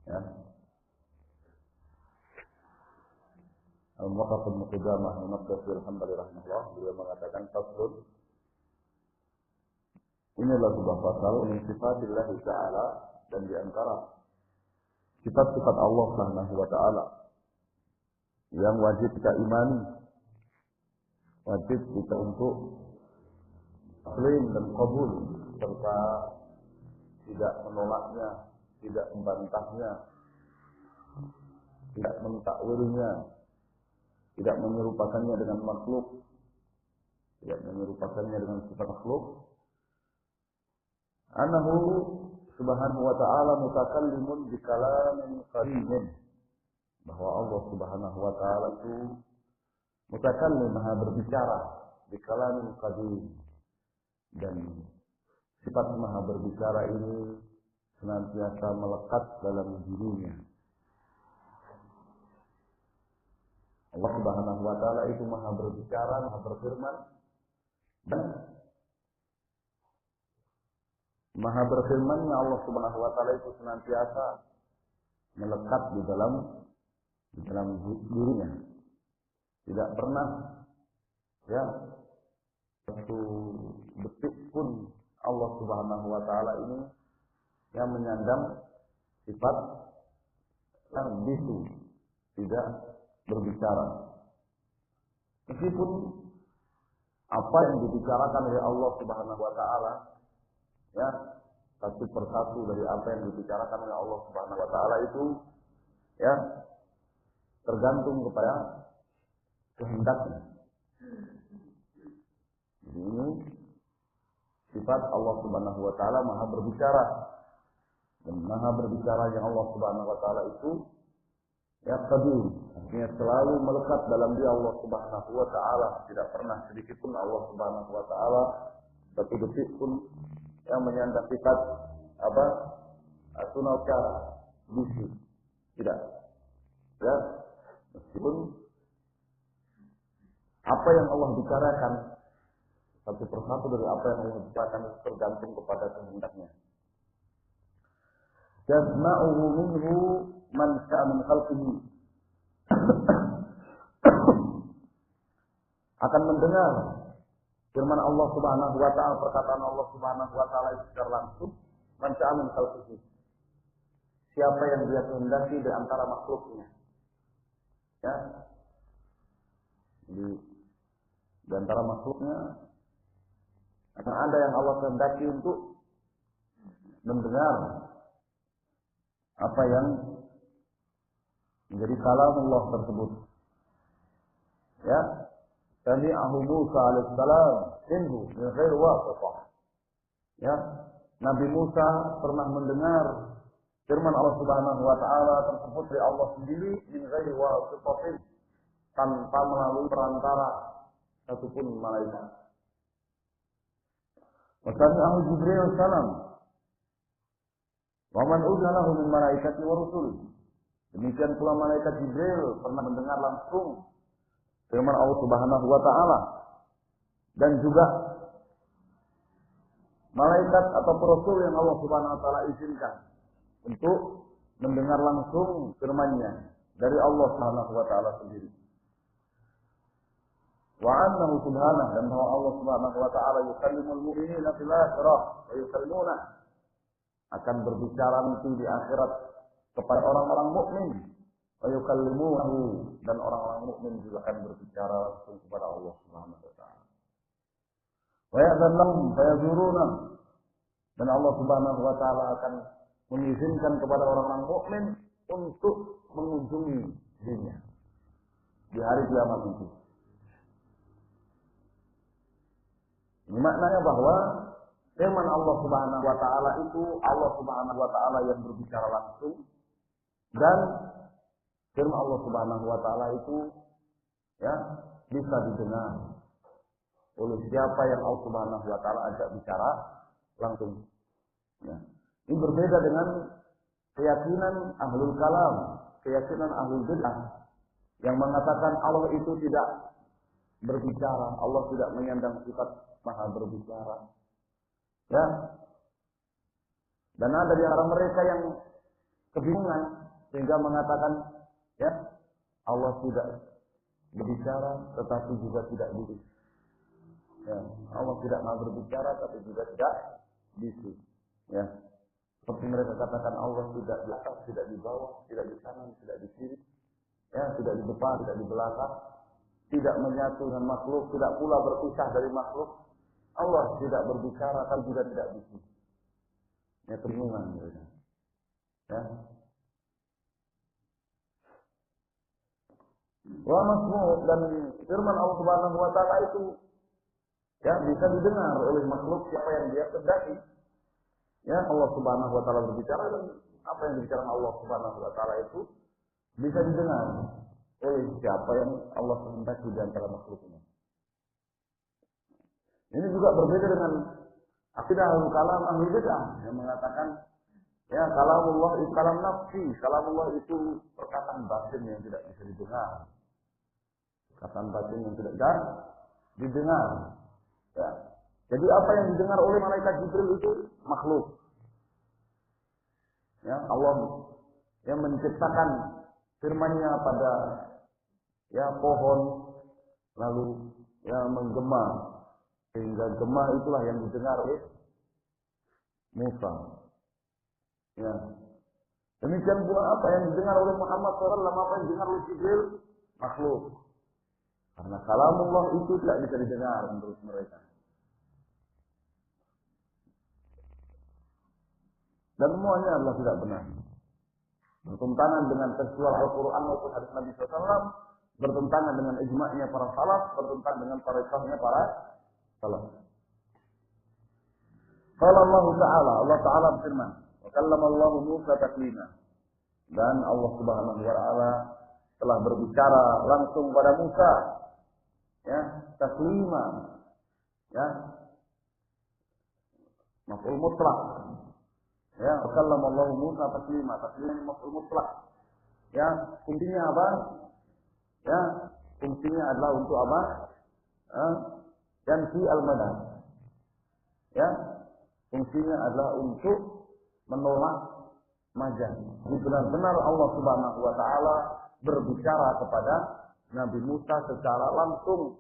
Ya. Al-Muwaffaq bin Qudamah Al-Maqdisi rahimahullah, beliau mengatakan faslun, ini adalah sebuah pasal min sifatillah ta'ala, dan di antara sifat-sifat Allah Subhanahu wa ta'ala yang wajib kita imani, wajib kita untuk taslim dan qabul, serta tidak menolaknya, tidak membantahnya, tidak mentakwilnya, tidak menyerupakannya dengan makhluk, tidak menyerupakannya dengan sifat makhluk. Anahu subhanahu wa ta'ala mutakallimun bi kalamin qadimin, bahwa Allah subhanahu wa ta'ala itu mutakallim, maha berbicara, bi kalamin qadim, dan sifat maha berbicara ini senantiasa melekat dalam dirinya. Allah subhanahu wa ta'ala itu maha berbicara, maha berfirman, dan maha berfirmannya Allah subhanahu wa ta'ala itu senantiasa melekat di dalam dirinya. Tidak pernah satu detik pun Allah subhanahu wa ta'ala ini yang menyandang sifat yang bisu, tidak berbicara. Meskipun apa yang dibicarakan oleh Allah subhanahu wa ta'ala, satu persatu dari apa yang dibicarakan oleh Allah subhanahu wa ta'ala itu tergantung kepada kehendaknya. Jadi ini sifat Allah subhanahu wa ta'ala maha berbicara, dan maha berbicara yang Allah subhanahu wa ta'ala itu qadim, artinya selalu melekat dalam dia Allah subhanahu wa ta'ala. Tidak pernah sedikit pun Allah subhanahu wa ta'ala satu detik pun yang menyandang sifat sunau cara bisu, tidak. Meskipun apa yang Allah bicarakan, satu persatu dari apa yang Allah bicarakan tergantung kepada kehendaknya. Yasma'uhu minhu man sya'a min khalqihi, akan mendengar firman Allah subhanahu wa ta'ala, perkataan Allah subhanahu wa ta'ala itu secara langsung, man sya'a min khalqihi, siapa yang dia kehendaki di antara makhluknya. Jadi di antara makhluknya akan ada yang Allah kehendaki untuk mendengar apa yang menjadi kalam Allah tersebut. Sami'ahu Musa alaihissalam minhu min ghairi wasithah. Nabi Musa pernah mendengar firman Allah Subhanahu wa ta'ala tersebut dari Allah sendiri, min ghairi wasithah, tanpa melalui perantara satupun malaikat. Wa sami'ahu Jibril salam wa man udna lahu min malaikati wa rusul. Demikian pula malaikat Jibril pernah mendengar langsung firman Allah Subhanahu wa ta'ala, dan juga malaikat atau rasul yang Allah Subhanahu wa ta'ala izinkan untuk mendengar langsung firman-Nya dari Allah Subhanahu wa ta'ala sendiri. Wa annahu subhanahu, dan bahwa Allah Subhanahu wa ta'ala yukallimul mu'minina fil akhirah wa yukallimuna, akan berbicara nanti di akhirat kepada orang-orang mukmin. Wa yukallimuhu, dan orang-orang mukmin juga akan berbicara langsung kepada Allah Subhanahu wa ta'ala. Wa ya'dhannahum fayazuruna, dan Allah Subhanahu wa ta'ala akan mengizinkan kepada orang-orang mukmin untuk mengunjungi dirinya di hari kiamat itu. Ini maknanya bahwa firman Allah Subhanahu wa ta'ala itu Allah Subhanahu wa ta'ala yang berbicara langsung, dan firman Allah Subhanahu wa ta'ala itu bisa didengar oleh siapa yang Allah Subhanahu wa ta'ala ajak bicara langsung. Ini berbeda dengan keyakinan ahlul kalam, keyakinan ahlul bid'ah yang mengatakan Allah itu tidak berbicara, Allah tidak menyandang sifat maha berbicara. Dan ada di antara mereka yang kebingungan sehingga mengatakan, ya, Allah tidak berbicara tetapi juga tidak bisu. Ya, Allah tidak mau berbicara tapi juga tidak bisu. Ya. Seperti mereka katakan Allah tidak di atas, tidak di bawah, tidak di kanan, tidak di kiri, ya, tidak di depan, tidak di belakang, tidak menyatu dengan makhluk, tidak pula berpisah dari makhluk. Allah tidak berbicara tapi juga tidak bisu. Ya, kebingungan mereka. Ya. Wa masmu' dan firman Allah Subhanahu wa taala itu ya bisa didengar oleh makhluk siapa yang dia kehendaki. Ya, Allah Subhanahu wa taala berbicara dan apa yang dibicarakan Allah Subhanahu wa taala itu bisa didengar oleh siapa yang Allah kehendaki di antara makhluknya. Ini juga berbeda dengan akidah Ahlul Kalam, Ahlul Bid'ah yang mengatakan ya kalamullah itu kalam nafsi, kalamullah itu perkataan batin yang tidak bisa didengar. Perkataan batin yang tidak bisa didengar. Ya. Jadi apa yang didengar oleh malaikat Jibril itu makhluk. Ya, Allah yang menciptakan firman-Nya pada ya pohon lalu ya menggema sehingga gema itulah yang didengar oleh Musa. Ya. Demikian pula apa yang didengar oleh Muhammad SAW, apa yang didengar oleh Jibril makhluk. Karena kalamullah itu tidak bisa didengar menurut mereka. Dan semuanya adalah tidak benar. Bertentangan dengan tekstual Al-Quran maupun hadis Nabi SAW, bertentangan dengan ijma'nya para salaf, bertentangan dengan tarikhahnya para salaf. Qala Allah Ta'ala, Allah Ta'ala berfirman, wa kallama Allah Musa taklima. Dan Allah Subhanahu wa taala telah berbicara langsung pada Musa. Ya, taklima. Ya. Maf'ul mutlaq. Ya, wa kallama Allah Musa taklima. Taklima ini maf'ul mutlaq. Ya, fungsinya apa? Ya, fungsinya adalah untuk apa? Yanfi al-madad. Ya, fungsinya adalah untuk menolak majaz. Jadi benar-benar Allah Subhanahu wa taala berbicara kepada Nabi Musa secara langsung.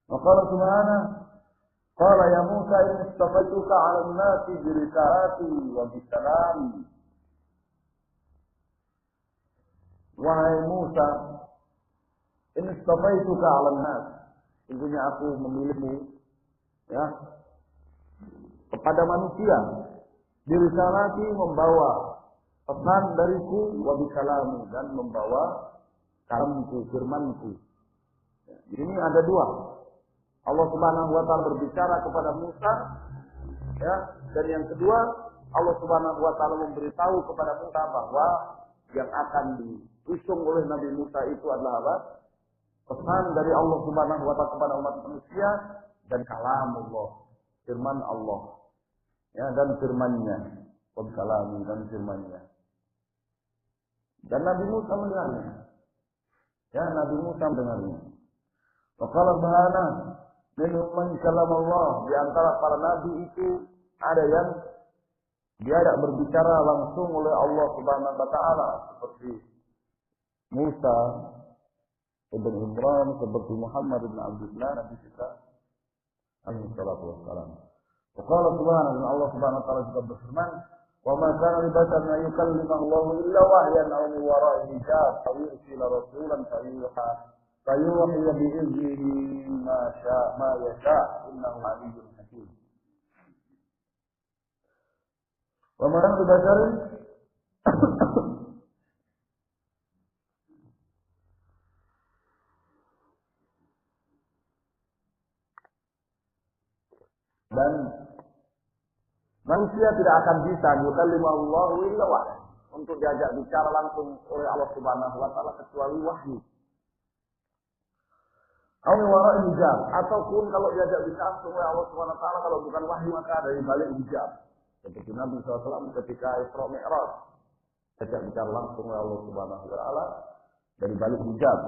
Maqala subhanahu qala ya Musa inni istafaituka 'ala an-nasi bi risalati wa bi salami. Wahai Musa, inni istafaituka 'ala an-nas. Sungguhnya aku memilihmu ya kepada manusia. Dirisalati membawa pesan dariku wa bisalami dan membawa kalamku, firmanku. Ya, ini ada dua. Allah Subhanahu wa taala berbicara kepada Musa ya, dan yang kedua Allah Subhanahu wa taala memberitahu kepada Musa bahwa yang akan diusung oleh Nabi Musa itu adalah apa? Pesan dari Allah Subhanahu wa taala kepada umat manusia dan kalamullah, firman Allah. Ya, dan firman-Nya, kalam dan firman-Nya. Dan Nabi Musa mendengarnya. Ya, Nabi Musa mendengarnya. Faqala subhanahu minhum man kalam Allah, di antara para nabi itu ada yang diajak berbicara langsung oleh Allah Subhanahu wa taala seperti Musa ibn Imran, seperti Muhammad ibn Abdullah Nabi kita alaihi salatu wassalam. Waqala subhanahu Allah Subhanahu wa taala juga berfirman, "Wa ma kana li basharin an yukallimahu Allah illa wahyan aw min wara'i hijab aw yursila rasulan fayuhi bi idnihi ma yasha innahu 'aliyyun hakim." Wa ma kana li basharin dan manusia tidak akan bisa yukallimahullahu illa wahyu, untuk diajak bicara langsung oleh Allah Subhanahu wa taala kecuali wahyu. Aw wara'i hijab, ataupun kalau diajak bicara langsung oleh Allah Subhanahu wa taala kalau bukan wahyu maka dari balik hijab. Seperti Nabi SAW ketika Isra Mi'raj diajak bicara langsung oleh Allah Subhanahu wa taala dari balik hijab.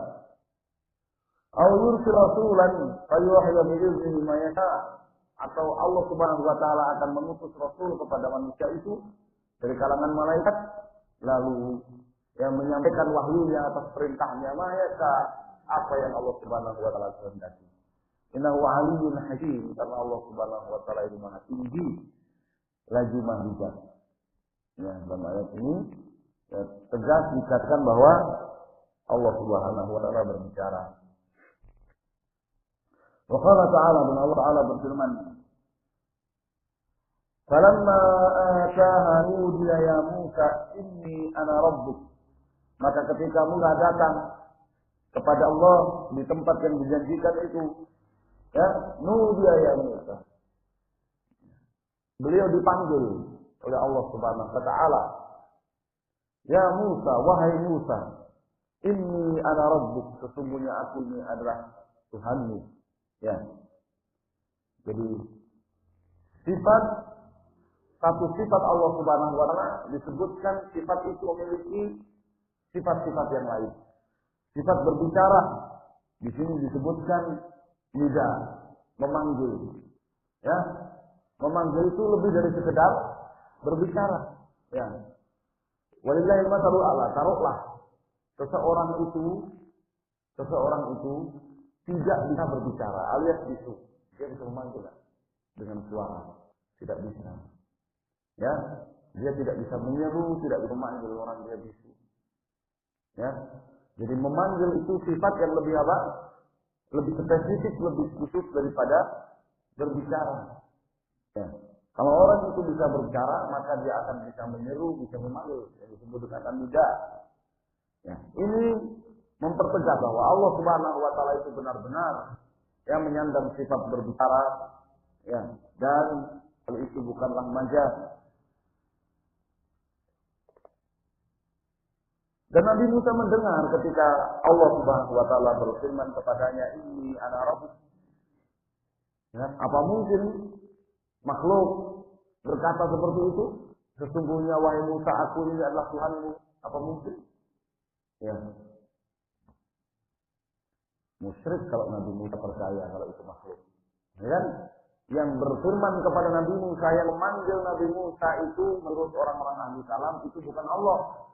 Aw yursil rasulan fayuhi bi idnihi ma yasha. atau Allah Subhanahu wa taala akan mengutus rasul kepada manusia itu dari kalangan malaikat, lalu yang menyampaikan wahyunya atas perintahnya, maka apa yang Allah Subhanahu wa taala kehendaki. Innahu aliyyun hakim, karena Allah Subhanahu wa taala itu Maha tinggi lagi Maha bijak. Ya, dalam ayat ini ya, tegas dikatakan bahwa Allah Subhanahu wa taala berbicara. Wa qala ta'ala, dan Allah Ta'ala berfirman, "Falamma ataaha nudiya ya Musa inni ana rabbuk." Maka ketika Musa datang kepada Allah di tempat yang dijanjikan itu, ya, nudiya ya Musa. Beliau dipanggil oleh Allah Subhanahu wa taala. Ya Musa, wahai Musa, inni ana rabbuk, sesungguhnya aku ini adalah Tuhanmu. Ya. Jadi satu sifat Allah Subhanahu wa taala disebutkan sifat itu memiliki sifat-sifat yang lain. Sifat berbicara di sini disebutkan nida, memanggil. Ya. Memanggil itu lebih dari sekedar berbicara. Ya. Walillahil matsalul a'la. Taruhlah seseorang itu tidak bisa berbicara alias bisu. Dia bisa memanggil dengan suara, tidak bisa. Ya, dia tidak bisa menyeru, tidak bisa memanggil orang, dia bisu. Ya, jadi memanggil itu sifat yang lebih apa? Lebih spesifik, lebih khusus daripada berbicara. Ya. Kalau orang itu bisa berbicara, maka dia akan bisa menyeru, bisa memanggil, yang disebut dengan nida. Ya, ini mempertegas bahwa Allah Subhanahu wa taala itu benar-benar yang menyandang sifat berbicara, ya, dan hal itu bukanlah majaz. Dan Nabi Musa mendengar ketika Allah Subhanahu wa taala berfirman kepadanya, "Inni ana rabbuk." Ya, apa mungkin makhluk berkata seperti itu? Sesungguhnya wahai Musa, aku ini adalah Tuhanmu. Apa mungkin? Ya. Musyrik kalau Nabi Musa percaya kalau itu makhluk. Ya kan? Yang berfirman kepada Nabi Musa, yang memanggil Nabi Musa itu menurut orang-orang ahli kalam itu bukan Allah,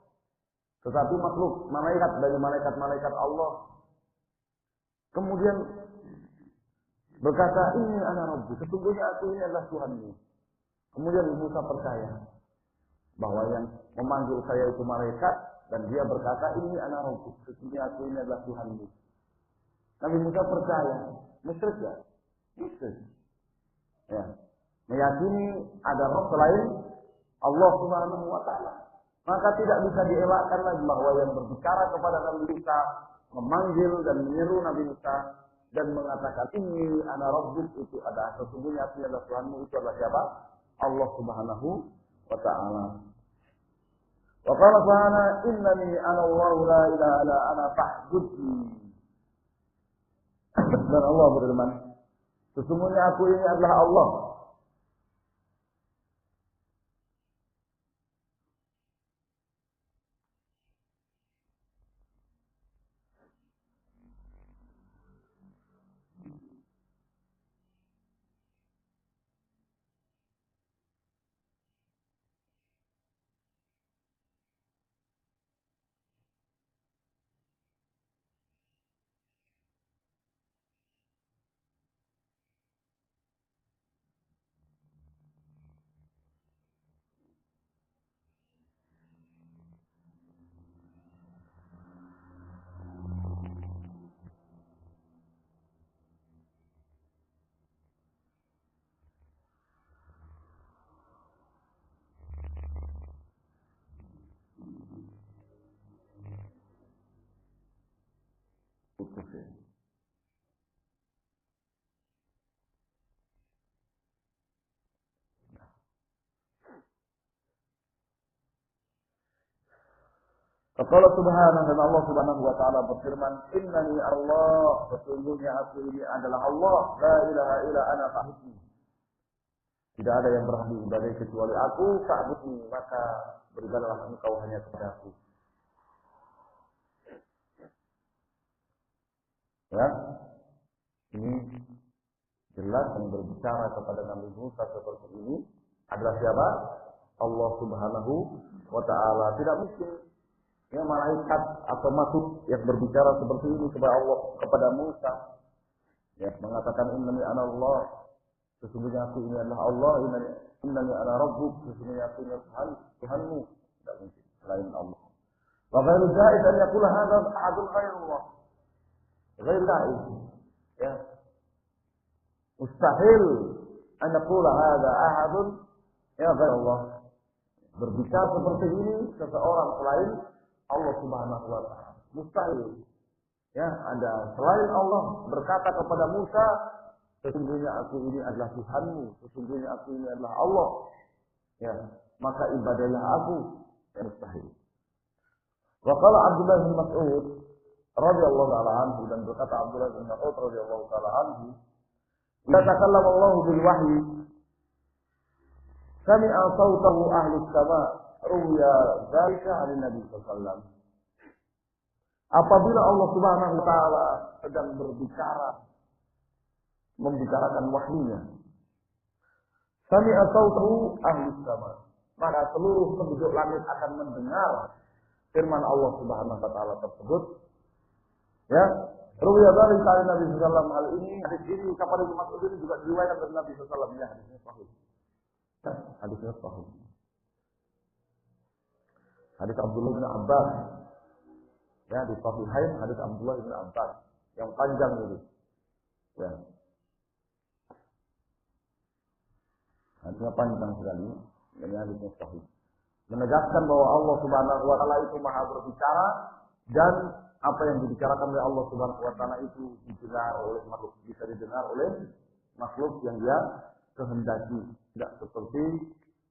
tetapi makhluk, malaikat dari malaikat-malaikat Allah. Kemudian berkata, "Ini ana Rabbi, sesungguhnya aku ini adalah Tuhanmu." Kemudian Musa percaya bahwa yang memanggil saya itu malaikat, dan dia berkata, "Ini ana Rabbi, sesungguhnya aku ini adalah Tuhanmu." Nabi Musa percaya, musyrik ya? Musyrik. Ya. Meyakini ada Rabb selain Allah Subhanahu wa taala. Maka tidak bisa dielakkan lagi bahwa yang berbicara kepada Nabi Musa, memanggil dan menyeru Nabi Musa dan mengatakan, "Ini ana rabbuk," itu ada sesungguhnya aku adalah Tuhanmu, itu adalah siapa? Allah Subhanahu wa taala. Wa qala ta'ala, "Innani ana Allahu la ilaha illa ana fa'budni." Dan Allah berfirman, sesungguhnya aku ini adalah Allah. Putus ya. Qala subhanahu, dan Allah Subhanahu wa taala berfirman, "Innani Allah, sesungguhnya aku ini adalah Allah, la ilaha illa ana fa'budni." Tidak ada yang berhak diibadahi kecuali aku, fa'budni, maka beribadahlah engkau hanya kepada aku. Ya. Ini Jelas yang berbicara kepada Nabi Musa seperti ini adalah siapa? Allah Subhanahu wa ta'ala. Tidak mungkin ya malaikat atau makhluk yang berbicara seperti ini kepada Allah, kepada Musa. Ya, mengatakan innani ana Allah, sesungguhnya aku ini adalah Allah, innani ana rabbuk, sesungguhnya aku ini Tuhanmu. Tidak mungkin selain Allah. Wa ghairu jaiz an yaqula hadza ahadun ghairullah. Ghairu jaiz. Ya. Mustahil an yaqula hadza ahadun ya ghairullah. Berbicara seperti ini seseorang selain Allah Subhanahu wa ta'ala. Mustahil. Ya, ada selain Allah berkata kepada Musa, sesungguhnya aku ini adalah Tuhanmu, sesungguhnya aku ini adalah Allah. Ya, maka ibadahlah aku. Ya, mustahil. Wa qala Abdullah bin Mas'ud radhiyallahu ta'ala anhu, dan berkata Abdullah bin Mas'ud radhiyallahu ta'ala anhu, "La takallama Allah bil wahyi, sami'a sautahu ahlus sama'." Ruya dzalika 'ala Nabi sallallahu alaihi wasallam. Apabila Allah Subhanahu wa taala sedang berbicara, membicarakan wahyunya, sami'a sautahu ahlus sama', maka seluruh penduduk langit akan mendengar firman Allah Subhanahu wa taala tersebut. Ya, ruya dzalika 'ala Nabi sallallahu alaihi wasallam. Hal ini, hadis ini kepada Ibnu Mas'ud ini juga diriwayatkan dari Nabi sallallahu alaihi wasallam. Ya, hadisnya sahih. Hadisnya sahih. Hadis Abdullah bin Abbas. Ya, di Sahihain hadis Abdullah bin Abbas yang panjang itu. Ya. Hadisnya panjang sekali. Ini hadisnya sahih. Menegaskan bahwa Allah Subhanahu wa taala itu Maha berbicara dan apa yang dibicarakan oleh Allah Subhanahu wa taala itu didengar oleh makhluk, bisa didengar oleh makhluk yang dia kehendaki. Tidak seperti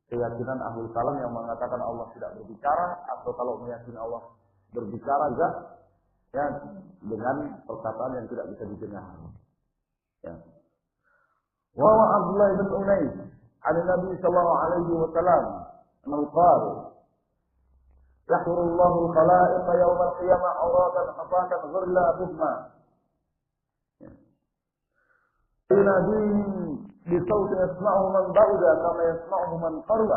keyakinan Ahlul Kalam yang mengatakan Allah tidak berbicara, atau kalau meyakini Allah berbicara juga ya dengan perkataan yang tidak bisa didengar. Ya. Wa Abdullah bin Unais an Nabi sallallahu alaihi wasallam qala yahurullahu al-khalaiq yawm al-qiyamah awratan hafatan ghurla buhma. Nabi بصوت يسمعه من بعد كما يسمعه من قرب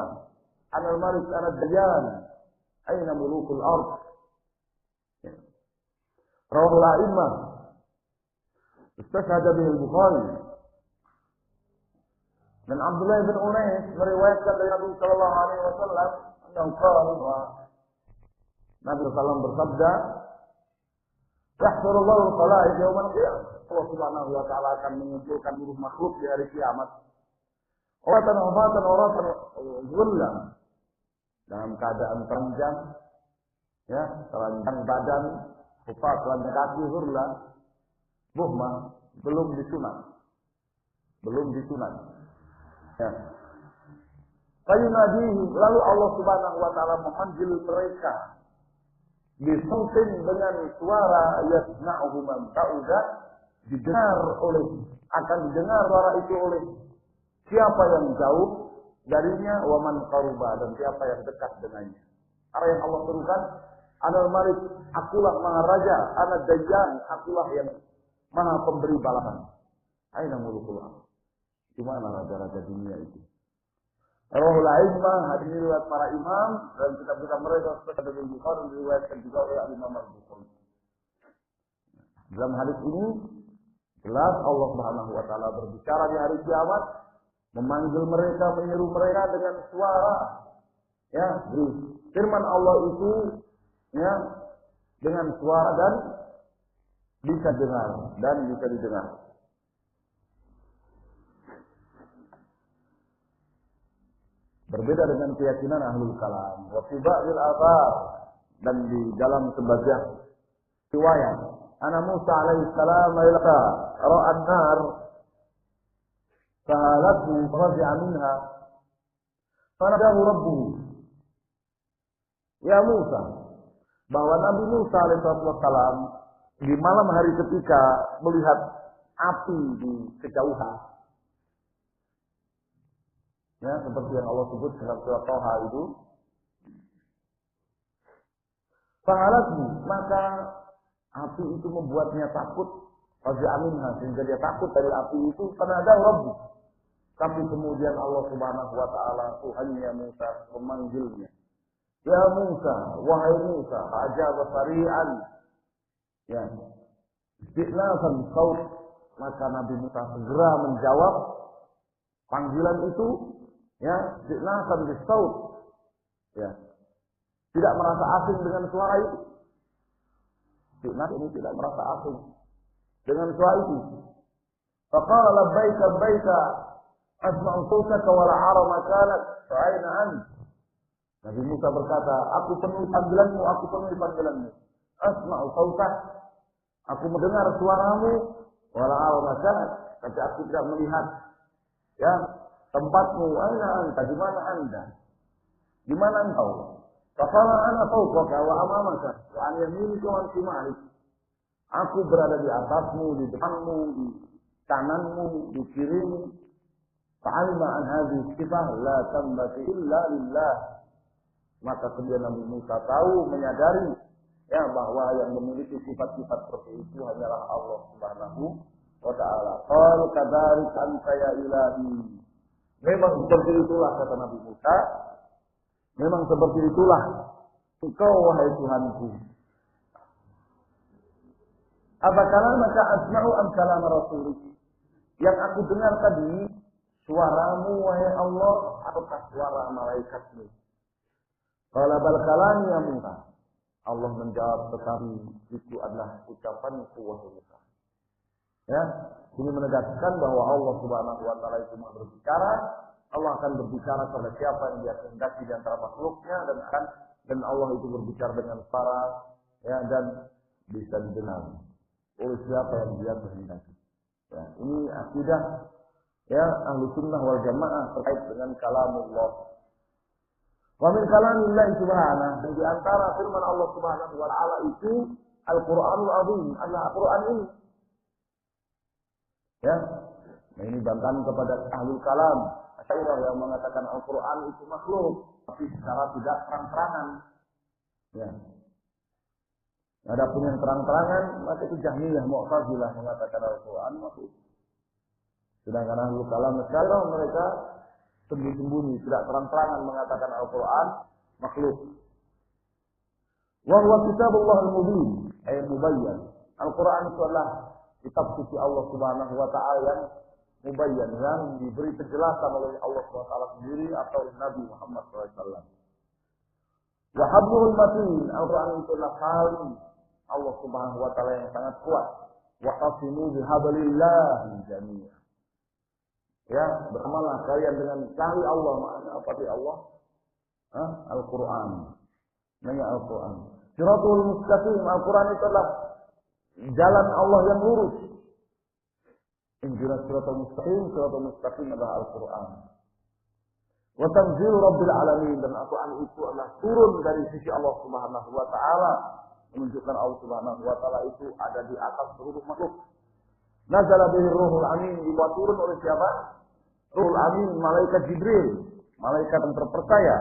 أنا الملك أنا الديان أين ملوك الأرض. رواه الأئمة استشهد به البخاري. Dan Abdullah bin Unais meriwayatkan dari Nabi sallallahu alaihi wasallam yang qala, Nabi sallallahu bersabda, "Yahsyurullahu al-khalaiq yaumil qiyamah." Allah Subhanahu wa taala akan mengumpulkan seluruh makhluk di hari kiamat. Oratan zulla, dalam keadaan telanjang, ya, telanjang badan, kufat telanjang kaki, zulla, buhma, belum disunat. Ya. Fayunadihi, lalu Allah Subhanahu wa taala memanggil mereka bisautin dengan suara yasma'uhu man ta'uda, akan didengar suara itu oleh siapa yang jauh darinya, wa man qaruba, dan siapa yang dekat dengannya. Apa yang Allah serukan, Anal Malik, akulah Maha Raja, Anad Dayyan, akulah yang Maha Pemberi balasan. Aina mulukul ardh, di mana raja-raja dunia itu? Rawahul A'immah, hadis ini riwayat para imam, dan kitab-kitab mereka seperti dari Bukhari diriwayatkan juga oleh Imam Al-Bukhari. Dalam hadis ini jelas Allah Subhanahu wa taala berbicara di hari kiamat, memanggil mereka, menyeru mereka dengan suara. Ya, firman Allah itu ya dengan suara dan bisa dengar dan bisa didengar. Berbeda dengan keyakinan Ahlul Kalam. Wa fi ba'dil athar, dan di dalam sebagian riwayat, Ana Musa alaihi salam lailata ra'a an-nar fahalathu faraja'a minha fanadahu rabbuhu. Ya Musa, bahwa Nabi Musa alaihi salam di malam hari ketika melihat api di kejauhan, ya, seperti yang Allah sebut dalam surat Thaha itu, fahalathu, maka api itu membuatnya takut, fazi'a minha, sehingga dia takut dari api itu, fanadahu rabbuh. Tapi kemudian Allah Subhanahu wa taala, Tuhannya Musa memanggilnya. Ya Musa, wahai Musa, fa'ajaba sari'an. Ya. Istinafan saut, maka Nabi Musa segera menjawab panggilan itu, ya, istinafan bisaut. Ya. Tidak merasa asing dengan suara itu. Istinaf ini tidak merasa asing dengan suara itu. Faqala labbaika labbaika asma'u sautaka wa la ara makanak fa aina anta. Nabi Musa berkata, aku penuhi panggilanmu, aku penuhi panggilanmu. Asma'u sautak, aku mendengar suaramu, wala ara makanak, tapi aku tidak melihat, ya, tempatmu. Aina anta, di mana anda? Di mana engkau? Faqala ana fawqaka wa amamaka wa an yaminika wa an shimalika. Aku berada di atasmu, di depanmu, di kananmu, di kirimu. Fa'alima an hadhihi sifah la tambati illa lillah. Maka kemudian Nabi Musa tahu, menyadari, ya, bahwa yang memiliki sifat-sifat seperti itu hanyalah Allah Subhanahu wa taala. Qala kadzalika anta ya ilahi. Memang seperti itulah kata Nabi Musa. Memang seperti itulah engkau wahai Tuhanku. Apa kalamaka asma'u am kalam Rasul? Yang aku dengar tadi suaramu wahai Allah ataukah suara malaikatmu? Qala bal kalami ya Musa. Allah menjawab, tetapi itu adalah ucapanku wahai Musa. Ya, ini menegaskan bahwa Allah Subhanahu wa taala itu Maha berbicara. Allah akan berbicara kepada siapa yang dia kehendaki di antara makhluknya, dan Allah itu berbicara dengan suara, ya, dan bisa didengar oleh siapa yang dia kehendaki. Ya, ini akidah, ya, ahlu sunnah wal jamaah terkait dengan kalamullah. Wa min kalamillah subhanahu, dan di antara firman Allah Subhanahu wa taala itu Al-Qur'anul Azim, adalah Al-Qur'an ini. Ya. Nah, ini bantahan kepada ahlul kalam, Asy'ariyah yang mengatakan Al-Qur'an itu makhluk, tapi secara tidak terang-terangan. Ya. Adapun yang terang-terangan, maka itu Jahmiyah, Mu'tazilah mengatakan Al-Qur'an makhluk. Sedangkan ahlul kalam Asy'ariyah mereka sembunyi-sembunyi, tidak terang-terangan mengatakan Al-Quran makhluk. Wa huwa kitabullah al-mubin, ay mubayyan. Al-Quran itu adalah kitab suci Allah Subhanahu wa taala yang mubayyan, yang diberi penjelasan oleh Allah Subhanahu wa taala sendiri atau Nabi Muhammad SAW. Wa hablul matin, Al-Quran itu adalah tali Allah Subhanahu wa taala yang sangat kuat. Wa qasimu bihablillah jami'an. Ya, beramallah kalian dengan tali Allah. Maknanya apa di Allah? Al-Quran. Namanya Al-Quran. Siratul mustaqim. Al-Quran itu adalah jalan Allah yang lurus. Injil siratul mustaqim adalah Al-Quran. Wa tanzilu rabbil alamin, dan Al-Quran itu adalah turun dari sisi Allah Subhanahu wa taala, menunjukkan Allah Subhanahu wa taala itu ada di atas seluruh makhluk. Nazala bihi ruhul amin, dibuat turun oleh siapa? Ruhul amin, malaikat Jibril, malaikat yang terpercaya.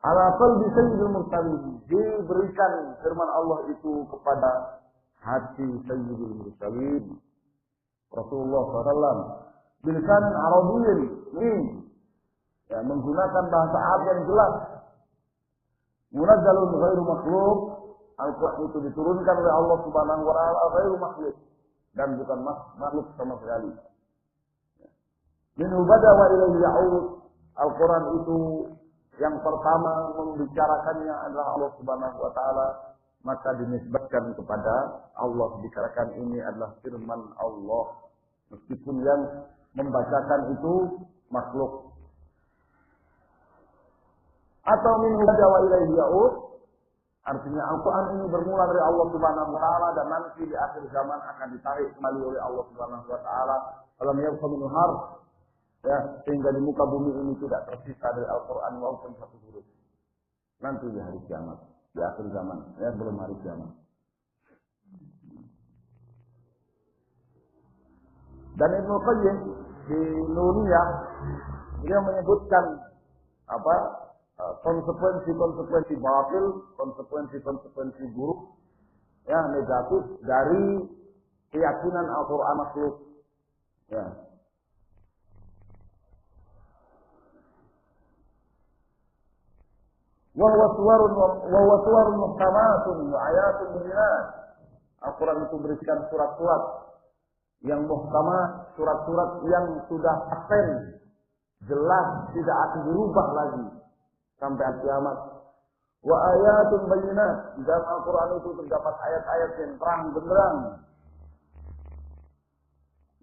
Ala qalbi sayyidil mursalin, diberikan firman Allah itu kepada hati sayyidil mursalin, Rasulullah SAW, bilisanin arabiyyin, ya, menggunakan bahasa Arab yang jelas. Munazzalun ghairu makhluk, Al-Quran itu diturunkan oleh Allah Subhanahu wa taala ghairu makhluk, dan bukan makhluk sama sekali. Minhu bada wa ilaihi ya'ud. Al-Quran itu yang pertama membicarakannya adalah Allah Subhanahu wa taala, maka dinisbatkan kepada Allah, dikatakan ini adalah firman Allah, meskipun yang membacakan itu makhluk. Atau minhu bada wa ilaihi ya'ud, artinya Al-Quran ini bermula dari Allah Subhanahu wa taala dan nanti di akhir zaman akan ditarik kembali oleh Allah Subhanahu wa taala. Alam yabqa minhu harf, ya, sehingga di muka bumi ini tidak tersisa dari Al-Quran walaupun satu huruf. Nanti di hari kiamat, di akhir zaman, ya, belum hari kiamat. Dan Ibnu Qayyim di Nuniyah, dia menyebutkan konsekuensi batil, konsekuensi buruk, ya, negatif dari keyakinan Al-Quran makhluk. Ya. Wa huwa suwarun muhkamatun wa ayatun bayyinat. Al-Quran itu berisikan surat-surat yang muhkamah, surat-surat yang sudah paten, jelas, tidak akan dirubah lagi sampai kiamat. Wa ayatun bayyinat. Dalam Al-Quran itu terdapat ayat-ayat yang terang benderang.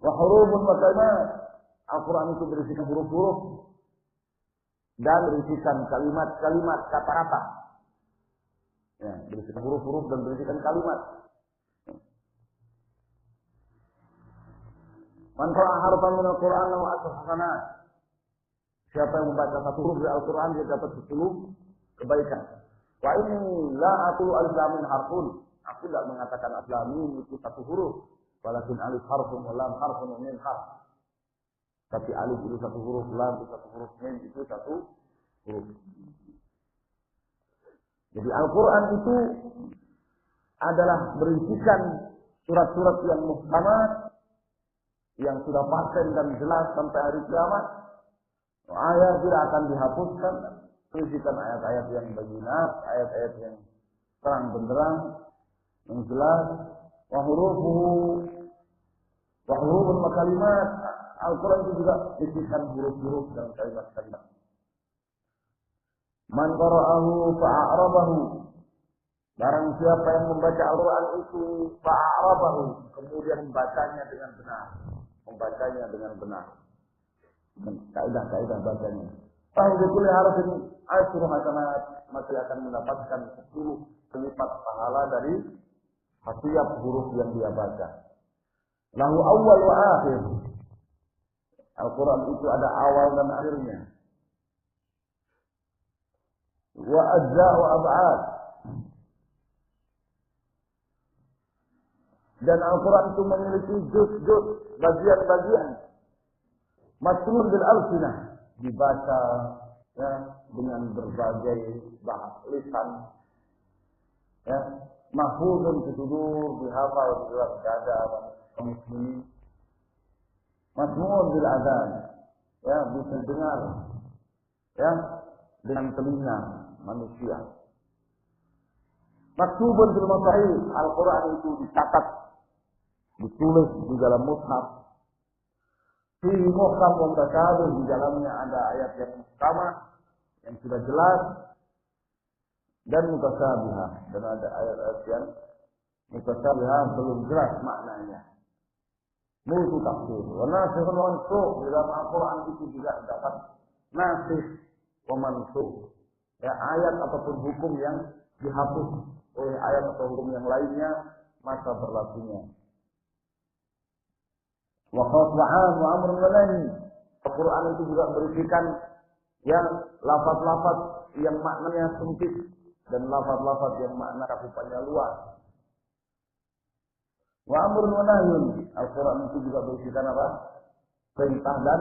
Wa hurufun wa kalimat. Al-Quran itu berisikan huruf-huruf dan berisikan kalimat-kalimat, kata-kata. Ya, berisikan huruf-huruf dan berisikan kalimat. Man qara'a harfan min al-Qur'an lahu asru hasanat. Siapa yang membaca satu huruf dari Al-Quran dia dapat 10 kebaikan. Wa inni la aqulu alif lam mim harfun. Aku tidak mengatakan alif lam mim itu satu huruf, walakin alif harfun wa lam harfun wa mim harf. Tapi alif itu satu huruf, lam itu satu huruf, mim itu satu huruf. Jadi Al-Quran itu adalah berisikan surat-surat yang muhkamat, yang sudah paten dan jelas sampai hari kiamat. Ayat tidak akan dihapuskan. Berisikan ayat-ayat yang bayyinat, ayat-ayat yang terang benderang, yang jelas. Wa hurufun wa kalimat. Al-Quran itu juga berisikan huruf-huruf dan kalimat-kalimat. Man qara'ahu fa'a'rabahu. Barang siapa yang membaca Al-Quran itu fa'a'rabahu, kemudian membacanya dengan benar. Membacanya dengan benar. Kaidah-kaidah bacanya. Fa'udhukuli harafin asru hasanat. Maka akan mendapatkan 10 kelipat pahala dari setiap huruf yang dia baca. Lahu awal wa akhir. Al-Quran itu ada awal dan akhirnya. Wa ajza' wa ab'ad. Dan Al-Quran itu memiliki juz-juz, bagian-bagian. Masrun bil alsinah, dibaca ya, dengan berbagai lisan. Ya, mahfuzun fi sudur, dihafal di dalam dada kaum muslimin. Masmur bil adzan, ya, bisa dengar ya dengan telinga manusia. Maktubun fil masahif, Al-Quran itu dicatat, ditulis di dalam mushaf. Fi muhkam wa mutasyaabih, di dalamnya ada ayat yang muhkamah yang sudah jelas dan mutasyaabihah, dan ada ayat-ayat yang mutasyaabihah belum jelas maknanya. Multi tafsir. Wa nasikhun wa mansukh, di dalam Al-Quran itu juga dapat nasikh wa mansukh. Ya, ayat ataupun hukum yang dihapus oleh ayat atau hukum yang lainnya masa berlakunya. Wa qaswa'an wa amrun wa nahi. Al-Quran itu juga berisikan yang lafaz-lafaz yang maknanya sempit dan lafaz-lafaz yang makna cakupannya luas. Wa amrun wa nahyun. Al-Quran itu juga berisikan apa? Perintah dan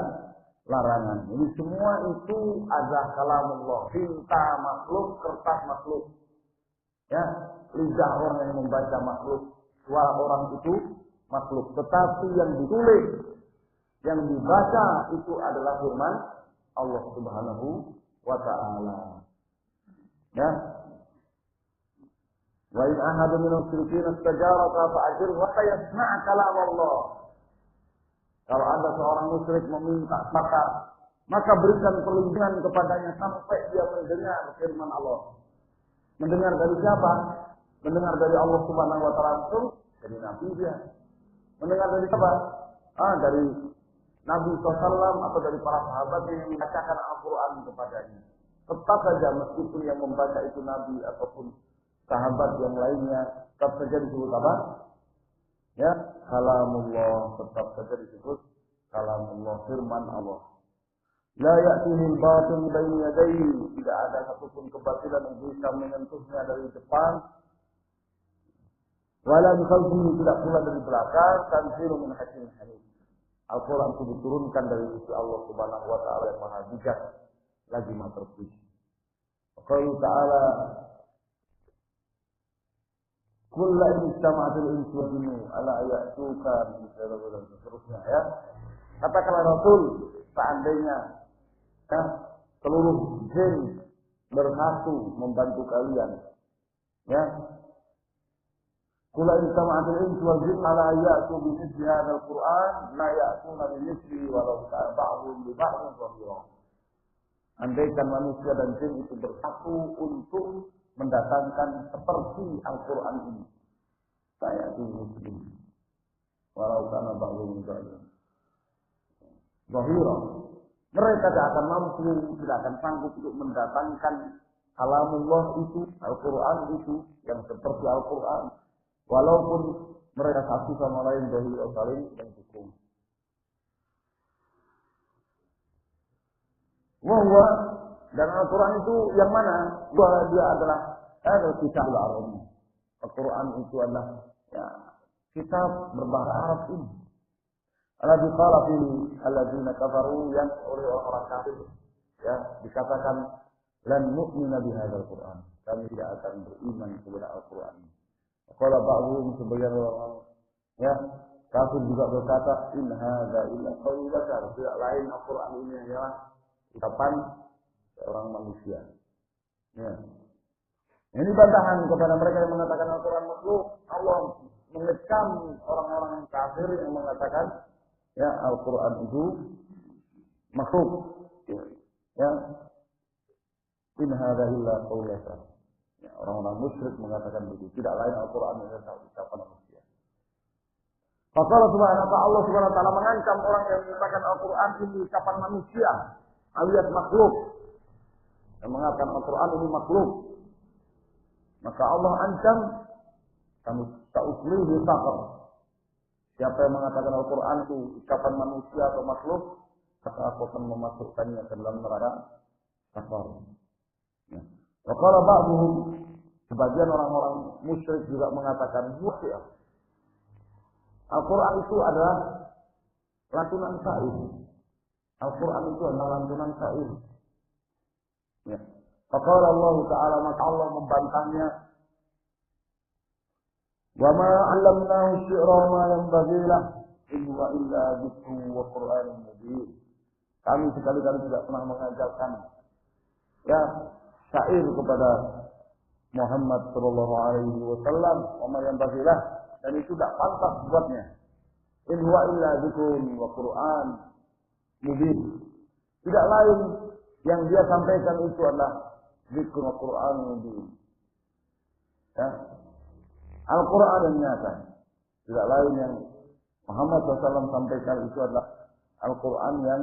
larangan. Ini semua itu adalah kalamullah. Tinta makhluk, kertas makhluk. Ya, lidah orang yang membaca makhluk, suara orang itu makhluk. Tetapi yang ditulis, yang dibaca itu adalah firman Allah Subhanahu wa ta'ala. Ya. Wa in ahadun min al-musyrikeen istajaraka fa'ajirhu hatta yasma'a kalam Allah. Kalau ada seorang musyrik meminta maka berikan perlindungan kepadanya sampai dia mendengar firman Allah. Mendengar dari siapa? Mendengar dari Allah Subhanahu wa ta'ala langsung dari Nabi dia. Mendengar dari siapa? Dari Nabi SAW atau dari para sahabat yang membacakan Al-Quran kepadanya. Tetap saja meskipun yang membaca itu Nabi ataupun sahabat yang lainnya, tetap saja disebut apa? Ya, kalamullah, tetap saja disebut kalamullah, firman Allah. La ya'tihil batil baina yadayhi, tidak ada satupun kebatilan yang bisa menyentuhnya dari depan. Wala min khalfihi, tidak pula dari belakang. Tanzilun min hakimin hamid. Al-Quran itu diturunkan dari sisi Allah Subhanahu wa ta'ala yang maha bijak lagi maha terpuji. Qala ta'ala Kullu istama'atil insu wal jinnu ala ya'tuka bi dan seterusnya ya. Katakanlah Rasul, seandainya seluruh jin bersatu membantu kalian, ya. Kullu istama'atil insu wal jinnu ala ya'tu bi mithli hadzal Qur'an la ya'tuna bi mithli walau kana ba'dhum li ba'dhin dhahira. Andaikan manusia dan jin itu bersatu untuk mendatangkan seperti Al-Quran ini, saya muslim walau kana ba'dhum li ba'dhin dhahira. Mereka tidak akan mampu, tidak akan sanggup untuk mendatangkan kalamullah itu, Al-Quran itu yang seperti Al-Quran, walaupun mereka satu sama lain dhahira saling mendukung. Wahwa dan Al-Quran itu yang mana? Dia adalah kitab Al-Arabi. Al-Quran itu adalah kitab berbahasa Arab ini. Alladzi qala fihi alladzina kafaru, yang oleh orang kafir dikatakan lan nu'mina bihadzal Qur'an. Kami tidak akan beriman kepada Al-Quran. Qala ba'dhum, sebagian orang kafir juga berkata, in hadza illa qaulul bashar. Tidak lain Al-Quran ini hanyalah ucapan seorang manusia. Ya. Ini bantahan kepada mereka yang mengatakan Al-Quran makhluk. Allah mengecam orang-orang kafir yang mengatakan Al-Quran itu makhluk. Ya. In hadza illa qaulul bashar. Orang-orang musyrik mengatakan begitu. Tidak lain Al-Quran adalah ucapan manusia. Maka Allah Subhanahu wa taala mengancam orang yang mengatakan Al-Quran ini ucapan manusia, alias makhluk, yang mengatakan Al-Quran ini makhluk. Maka Allah ancam, kamu ta'uslihi saqar. Siapa yang mengatakan Al-Quran itu ucapan manusia atau makhluk, maka aku akan memasukkannya ke dalam neraka saqar. Wa qala ba'dhum, sebagian orang-orang musyrik juga mengatakan syi'r. Al-Quran itu adalah lantunan syair. Al-Quran itu adalah lantunan syair. Ya. Faqala Allah Ta'ala, maka Allah membantahnya. Wa ma 'allamnahu syi'ra ma yanbaghi lahu in huwa illa dzikrun wa Qur'anun mubin. Kami sekali-kali tidak pernah mengajarkan syair kepada Muhammad sallallahu alaihi wasallam, wa ma yanbaghi lahu, dan itu tidak pantas buatnya. In huwa illa dzikrun wa Qur'an mubin. Tidak lain yang dia sampaikan itu adalah zikr Al-Quran mubin. Al-Quran yang nyata. Tidak lain yang Muhammad SAW sampaikan itu adalah Al-Quran yang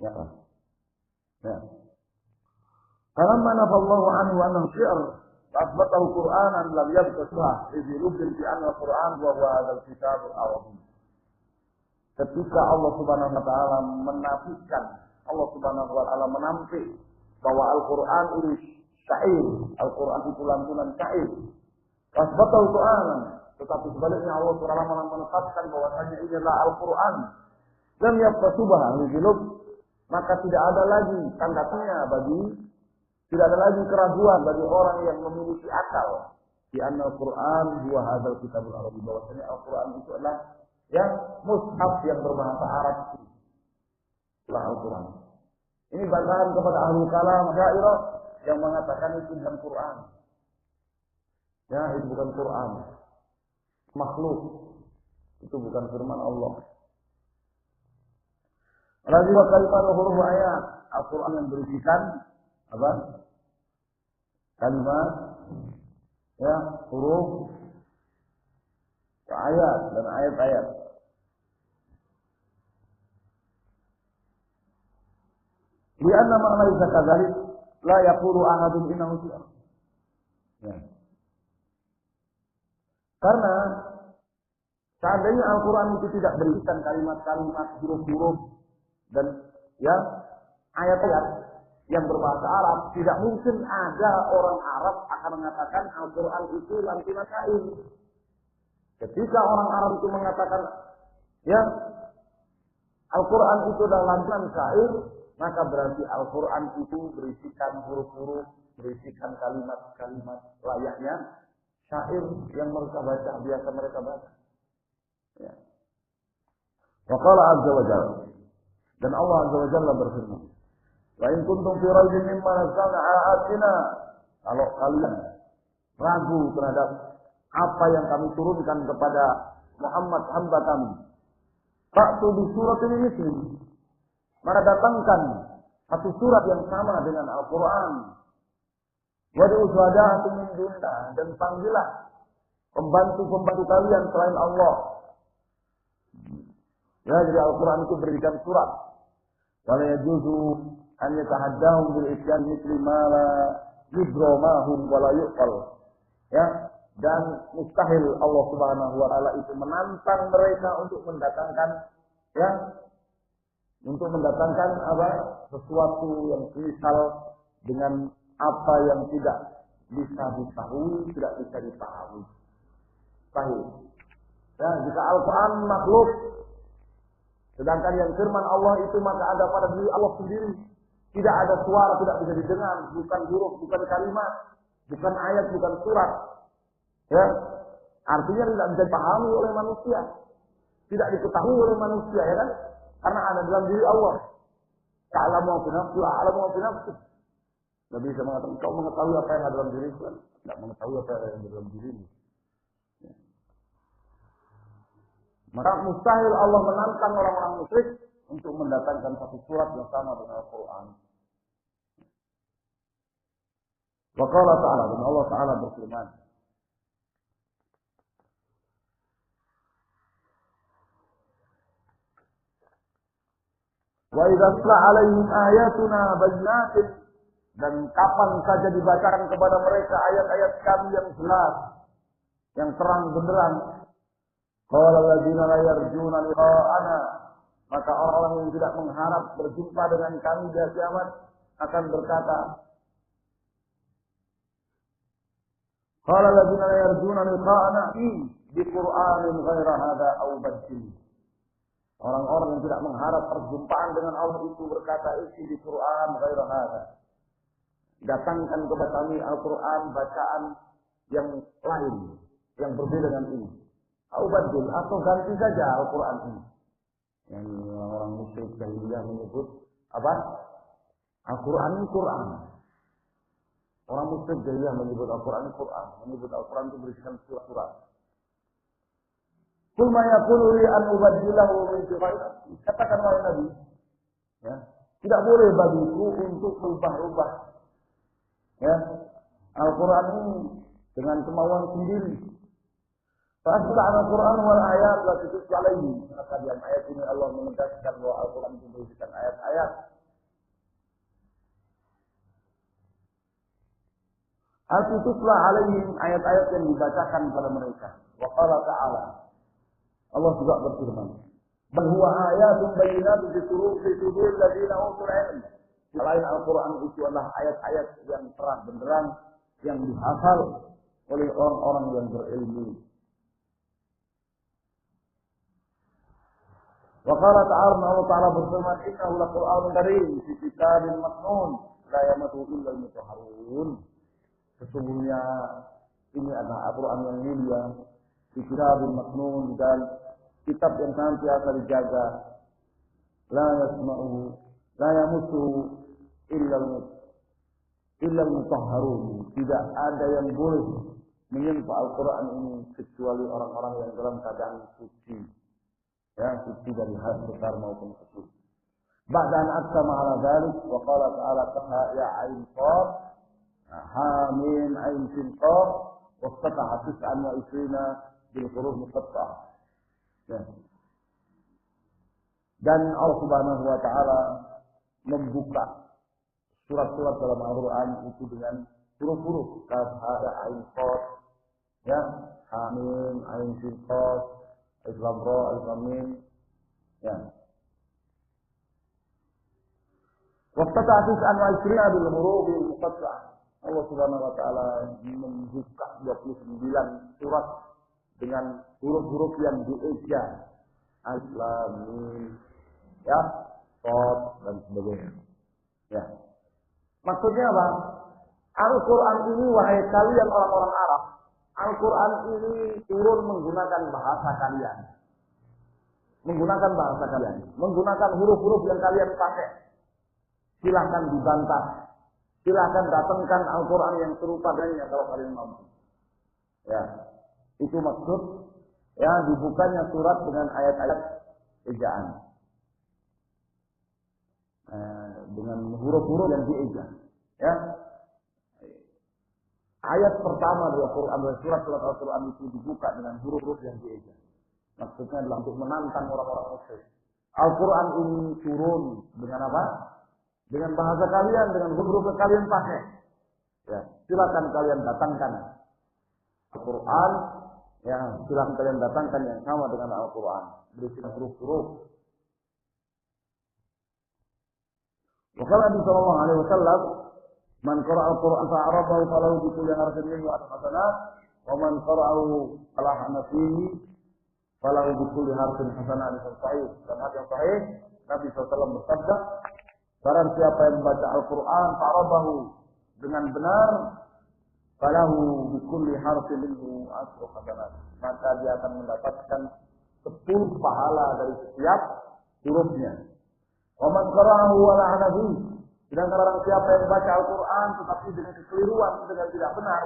nyata. Falamma nafallahu anhu annahu syi'r, asbatahu Qur'anan lam yabqa surah idh yubdil bi anna Al-Quran wa huwa hadzal kitabul azim. Ketika Allah Subhanahu wa taala menafikan, Allah Subhanahu wa taala menampik bahwa Al-Quran itu syair, Al-Quran itu lantunan syair. Wasbatul Qur'an, tetapi sebaliknya Allah Subhanahu wa taala menetapkan bahwasanya ini adalah Al-Quran. Lam yabqa subha lidilub, maka tidak ada lagi tanda tanya tidak ada lagi keraguan bagi orang yang memiliki akal di anna Al-Quran huwa hadzal kitabul arabi, bahwasanya Al-Quran itu adalah mushaf yang berbahasa Arab, itulah Al-Quran. Ini bantahan kepada ahli kalam syairah yang mengatakan itu bukan Quran. Itu bukan Quran. Makhluk. Itu bukan firman Allah. Lagi wa kalimatu huruf ayat. Al-Quran yang berisikan apa? Kalimat, huruf, ayat dan ayat-ayat. Lianna ma laysa kadzalik la yaqulu ahadun innahu syi'r. Karena seandainya Al-Quran itu tidak berisikan kalimat-kalimat, huruf-huruf dan ayat-ayat yang berbahasa Arab, tidak mungkin ada orang Arab akan mengatakan Al-Quran itu lantunan syair. Ketika orang Arab itu mengatakan Al-Quran itu adalah lantunan syair, maka berarti Al-Quran itu berisikan huruf-huruf, berisikan kalimat-kalimat layaknya syair yang mereka baca, biasa mereka baca. Ya. Wa qala azza wa jalla, dan Allah azza wa jalla berfirman, wa in kuntum fi raibin mimma nazzalna ala abdina, kalau kalian ragu terhadap apa yang kami turunkan kepada Muhammad hamba kami, fa'tu bi suratin misli, maka datangkan satu surat yang sama dengan Al-Quran. Wadu syuhada'akum min dunillah, dan panggillah pembantu-pembantu kalian selain Allah. Ya, jadi Al-Quran itu berikan surat. Wala yajuzu an yatahaddahum bil isyan misli ma la yudramahum wala yuqal. Ya, dan mustahil Allah Subhanahu wa taala itu menantang mereka untuk mendatangkan apa? Sesuatu yang semisal dengan apa yang tidak bisa diketahui, tidak bisa dipahami. Sahih. Ya, jika Al-Quran makhluk, sedangkan yang firman Allah itu maka ada pada diri Allah sendiri. Tidak ada suara, tidak bisa didengar, bukan huruf, bukan kalimat, bukan ayat, bukan surat. Ya, artinya tidak bisa dipahami oleh manusia, tidak diketahui oleh manusia, ya kan? Karena ada dalam diri Allah. Ta'lamu ma fi nafsi, a'lamu ma fi nafsi. Nabi bisa mengatakan, kau mengetahui apa yang ada dalam diriku, kan? Tidak mengetahui apa yang ada dalam dirimu. Ya. Maka mustahil Allah menantang orang-orang musyrik untuk mendatangkan satu surat yang sama dengan Al-Quran. Wa qala ta'ala, dan Allah Ta'ala berfirman, wa idza tla 'alaihim ayatuna bayyinatin, dan kapan saja dibacakan kepada mereka ayat-ayat kami yang jelas, yang terang benderang, qala alladziina la yarjuna liqa'ana, maka orang-orang yang tidak mengharap berjumpa dengan kami di hari kiamat akan berkata, qala alladziina la yarjuna liqa'ana bi Qur'anin ghaira hadza aw badil. Orang-orang yang tidak mengharap perjumpaan dengan Allah itu berkata, isi di Quran ghaira hadza, datangkan kepada kami Al-Quran bacaan yang lain, yang berbeda dengan ini. Aubadil, atau ganti saja Al-Quran ini. Yang orang musyrik jahiliyah menyebut apa? Al-Quran ini Quran. Orang musyrik jahiliyah menyebut Al-Quran ini Quran, menyebut Al-Quran itu berisikan surat-surat. Qul ma yakunu li an ubaddilahu min tilqa'i nafsi. Katakan wahai Nabi, ya, tidak boleh bagiku untuk merubah-rubah, ya, Al-Quran ini dengan kemauan sendiri. Fasbah Al-Quran wal ayat la tutus alaihi. Maka dalam ayat ini Allah menegaskan bahwa Al-Quran itu berisikan ayat-ayat. Al-tutuslah alaihim, ayat-ayat yang dibacakan pada mereka. Wa qala ta'ala, Allah juga berfirman, bal huwa ayatun bayyinatun fi sudur alladziina utul ilm. Selain Al-Quran itu adalah ayat-ayat yang terang benderang yang dihafal oleh orang-orang yang berilmu. Wa qala ta'ala, Allah Ta'ala berfirman, innahu laqur'anun karim fi kitabin maknun la yamassuhu illa al-mutahharun. Sesungguhnya ini adalah Al-Quran yang mulia, fi kitabin maknun, dan kitab yang senantiasa dijaga, la yasma'uhu la yamassuhu illa al-mutahharun. Tidak ada yang boleh menyentuh Al-Quran ini kecuali orang-orang yang dalam keadaan suci, ya, suci dari hal besar maupun kecil. Ba'dan aqsama ala dzalik wa qala ta'ala taha ya ain qaf ha mim ain sin qaf wa fataha 29 bil huruf muqatta'ah. Ya. Dan Allah Subhanahu wa taala membuka surat-surat dalam Al-Quran itu dengan huruf-huruf kaf ha ain qaf, ya, ha mim ain sin qaf alif lam ra alif lam mim, ya. Waqtata 29 bil huruf muqatta'ah. Allah Subhanahu wa taala membuka 29 surat dengan huruf-huruf yang dieja, alif lam mim, ya, qaf dan sebagainya. Ya. Maksudnya apa? Al-Quran ini, wahai kalian orang-orang Arab, Al-Quran ini turun menggunakan bahasa kalian. Menggunakan bahasa kalian. Menggunakan huruf-huruf yang kalian pakai. Silahkan dibantah. Silahkan datangkan Al-Quran yang serupa dengannya kalau kalian mampu. Ya, itu maksud ya dibukanya surat dengan ayat-ayat ejaan. Dengan huruf-huruf yang dieja. Ya. Ayat pertama dari Al-Quran, dari surat-surat Al-Quran itu dibuka dengan huruf-huruf yang dieja. Maksudnya adalah untuk menantang orang-orang musyrik. Al-Quran ini turun dengan apa? Dengan bahasa kalian, dengan huruf-huruf yang kalian pakai. Ya, silakan kalian datangkan Al-Quran. Ya, silakan kalian datangkan yang sama dengan Al-Quran. Berisikan huruf-huruf. Maka Nabi Sallallahu Alaihi Wasallam, "Man qara'a Al-Quran fa'arafahu falahu bi kulli harfin minhu hasanah, wa man qara'ahu ala hanafihi falahu bi kulli harfin hasanah." Hadis sahih. Dan hadis sahih, Nabi SAW bersabda, barang siapa yang membaca Al-Quran fa'arafahu dengan benar, falahu bi kulli harfin minhu hasanah, maka dia akan mendapatkan 10 pahala dari setiap hurufnya. Wa man qara'ahu ala hanafi, sedangkan orang siapa yang membaca Al-Quran tetapi dengan kekeliruan, dengan tidak benar,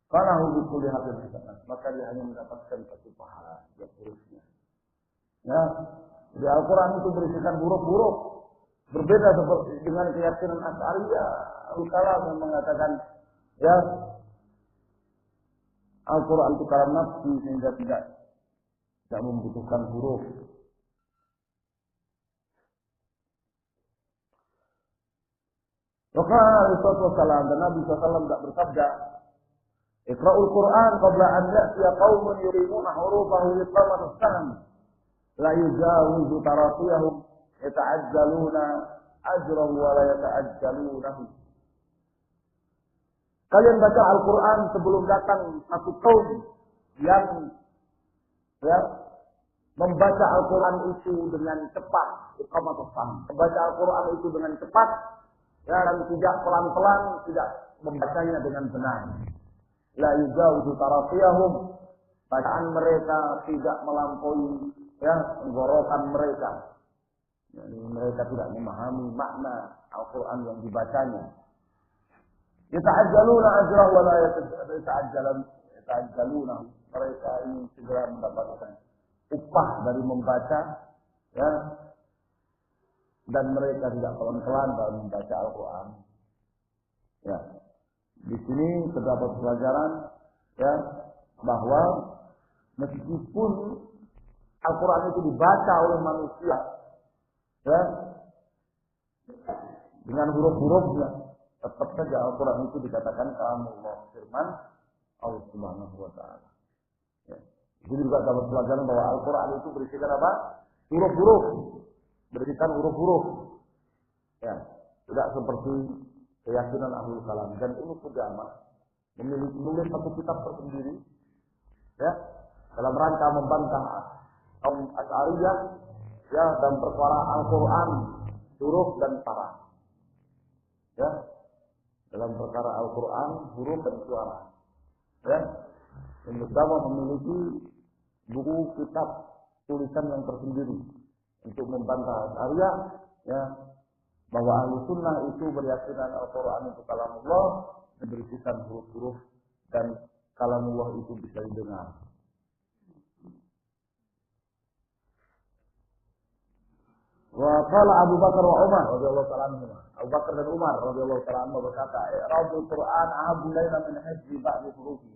falahu bi kulli harfin hasanah, maka dia hanya mendapatkan 1 pahala setiap hurufnya. Ya, di Al-Quran itu berisikan huruf-huruf. Berbeda seperti dengan keyakinan Asy'ariyah, Al-Kalam yang mengatakan ya Al-Quran itu kalam nafsi sehingga tidak membutuhkan huruf. Maka Rasulullah dan Nabi SAW tidak bersabda, "Iqra'ul Quran qabla an ya'tiya qaumun yurimuna hurufahu iqamat as-sahm, la yujawizu tarafiyahum yata'ajjaluna ajrahu wa la yata'ajjalunahu." Kalian baca Al-Quran sebelum datang satu kaum yang ya membaca Al-Quran itu dengan cepat, iqamat as-sahm. Membaca Al-Quran itu dengan cepat, ya, dan tidak pelan-pelan, tidak membacanya dengan benar. La yujawizu tarafiyahum, bacaan mereka tidak melampaui ya tenggorokan mereka. Yani mereka tidak memahami makna Al-Quran yang dibacanya. Yata'ajjaluna ajrahu wa la yata'ajjaluna. Mereka ini segera mendapatkan upah dari membaca, ya, dan mereka tidak pelan-pelan dalam membaca Al-Quran. Ya, di sini terdapat pelajaran ya bahwa meskipun Al-Quran itu dibaca oleh manusia, ya, dengan huruf-hurufnya, tetap saja Al-Quran itu dikatakan kalamullah, firman Allah Subhanahu Wa Taala. Ya. Jadi juga dapat pelajaran bahwa Al-Quran itu berisikan apa? Huruf-huruf. Berisikan huruf-huruf. Ya, tidak seperti keyakinan Ahlul Kalam. Dan ini agama menulis satu kitab tersendiri, ya, dalam rangka membantah kaum Asy'ariyah, ya, dalam perkara Al-Quran, huruf dan suara. Ya, dalam perkara Al-Quran, huruf dan suara. Ya, yang pertama memiliki buku kitab tulisan yang tersendiri untuk membantah Asy'ariyah, ya, bahwa Ahlu Sunnah itu beryakinan Al-Quran itu kalamullah, berisikan huruf-huruf, dan kalamullah itu bisa didengar. Wa qala Abu Bakar wa Umar radhiyallahu ta'ala anhu. Abu Bakar dan Umar radhiyallahu ta'ala anhu berkata, "I'rabul Quran ahabbu ilaina min hifzi ba'd hurufi."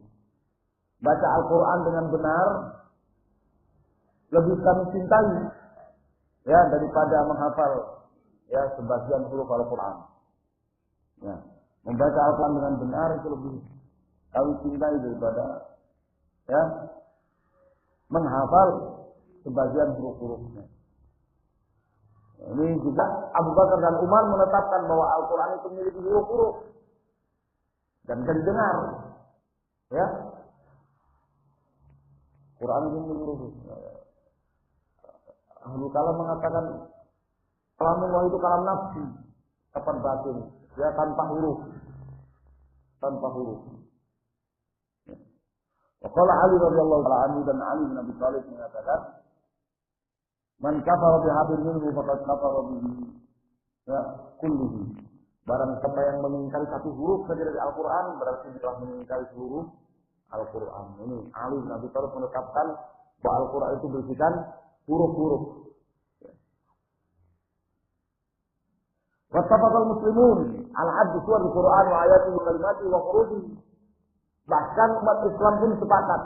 Baca Al-Quran dengan benar lebih kami cintai, ya, daripada menghafal, ya, sebagian huruf Al-Quran. Ya, membaca Al-Quran dengan benar itu lebih kami cintai daripada, ya, menghafal sebagian huruf-hurufnya. Ini juga Abu Bakar dan Umar menetapkan bahwa Al-Quran itu memiliki huruf-huruf dan bisa didengar. Ya, Quran itu memiliki huruf. Ahlul Kalam mengatakan kalamullah itu kalam nafsi, kapan batin, ya, tanpa huruf, tanpa huruf. Qala Ali radhiyallahu ta'ala anhu, dan Ali bin Abi Thalib mengatakan, "Man kafara bi hadin minhu faqad kafara bihi ya kullihi." Barang siapa yang mengingkari satu huruf saja dari Al-Qur'an, berarti telah mengingkari seluruh Al-Qur'an. Ini Ali bin Abi Thalib menetapkan bahwa Al-Qur'an itu berisikan huruf-huruf. Wattafaqal muslimun ala addi suwar al-Qur'an wa ayati wa kalimati wa hurufi. Bahkan umat Islam pun sepakat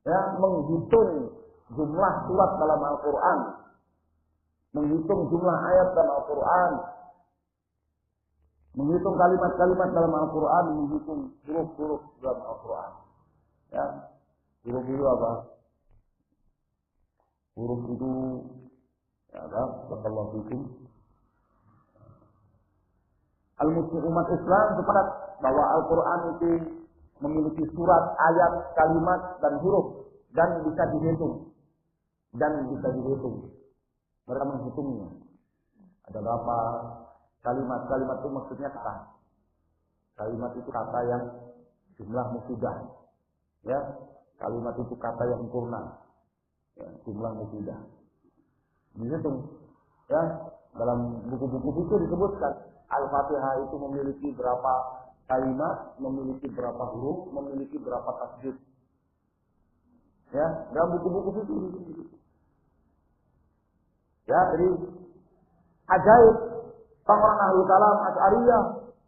ya menghitung jumlah surat dalam Al-Qur'an, menghitung jumlah ayat dalam Al-Qur'an, menghitung kalimat-kalimat dalam Al-Qur'an, menghitung huruf-huruf dalam Al-Qur'an. Ya, huruf itu apa? Huruf itu ya apa? Barakallahu fikum. Al-Muslim umat Islam sepakat bahwa Al-Quran itu memiliki surat, ayat, kalimat, dan huruf, dan bisa dihitung. Mereka menghitungnya. Ada berapa kalimat? Kalimat itu maksudnya kata. Kalimat itu kata yang jumlah mufidah. Ya, kalimat itu kata yang sempurna. Ya, jumlah mufidah. Dihitung. Ya, dalam buku-buku itu disebutkan Al-Fatihah itu memiliki berapa kalimat, memiliki berapa huruf, memiliki berapa tasjid. Ya, dalam buku-buku itu. Ya, jadi ajaib orang Ahlul Kalam Asy'ariyah,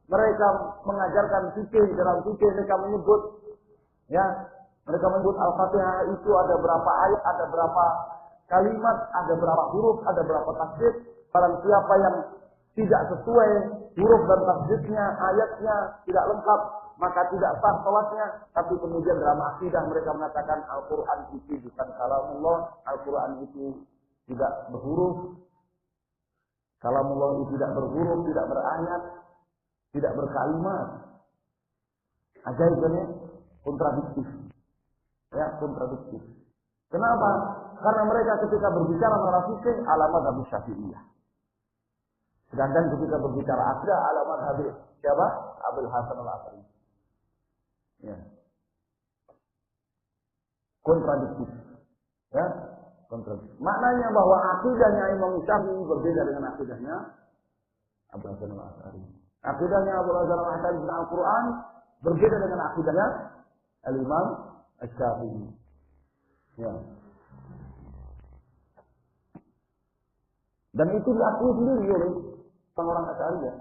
mereka mengajarkan fikih, dalam fikih mereka menyebut ya, mereka menyebut Al-Fatihah itu ada berapa ayat, ada berapa kalimat, ada berapa huruf, ada berapa tasjid. Barang siapa yang tidak sesuai huruf dan tasjidnya, ayatnya tidak lengkap, maka tidak sah salatnya. Tapi kemudian dalam akidah mereka mengatakan Al-Quran itu bukan kalamullah, Al-Quran itu tidak berhuruf, kalamullah itu tidak berhuruf, tidak berayat, tidak berkalimat. Ajaibnya kontradiktif. Ya, kontradiktif. Kenapa? Karena mereka ketika berbicara tentang fikih ala mazhab Syafi'iyah. Sedangkan ketika berbicara akidah ala mazhab siapa? Abul Hasan Al-Asy'ari. Ya. Kontradiktif. Ya, kontradiktif. Maknanya bahwa akidahnya Imam Syafi'i berbeda dengan akidahnya Abul Hasan Al-Asy'ari. Akidahnya Abul Hasan Al-Asy'ari tentang Al-Qur'an berbeda dengan akidahnya Al-Imam Asy-Syafi'i. Ya. Dan itu diakui sendiri oleh orang Asy'ariyah.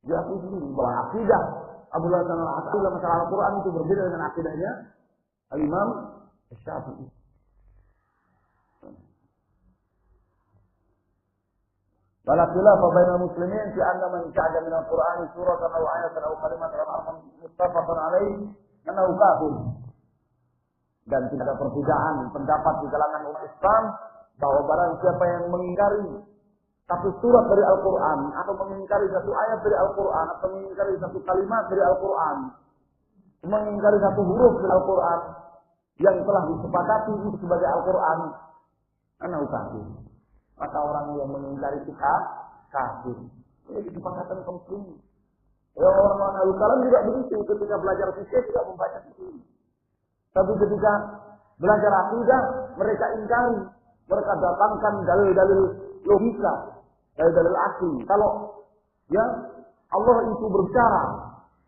Diakui sendiri bahwa akidah Abul Hasan Al-Asy'ari dalam masalah Al-Qur'an itu berbeda dengan akidahnya Al-Imam Asy-Syafi'i. Wala khilafa bainal muslimin fi anna man ja'ala min al-Qur'ani suratan aw ayatan aw kalimatan muttafaqun alaihi annahu kafir. Dan tidak ada perbedaan pendapat di kalangan umat Islam bahwa barang siapa yang mengingkari satu surat dari Al-Quran, atau mengingkari satu ayat dari Al-Quran, atau mengingkari satu kalimat dari Al-Quran, mengingkari satu huruf dari Al-Quran yang telah disepakati itu sebagai Al-Quran, anahu kafir. Maka orang yang mengingkari itu kafir. Ini kesepakatan kaum muslimin. Ya, orang-orang Ahlul Kalam juga begitu, ketika belajar fikih tidak membaca fikih. Tapi ketika belajar akidah, mereka ingkari. Mereka datangkan dalil-dalil logika, dalil-dalil akli. Kalau ya Allah itu berbicara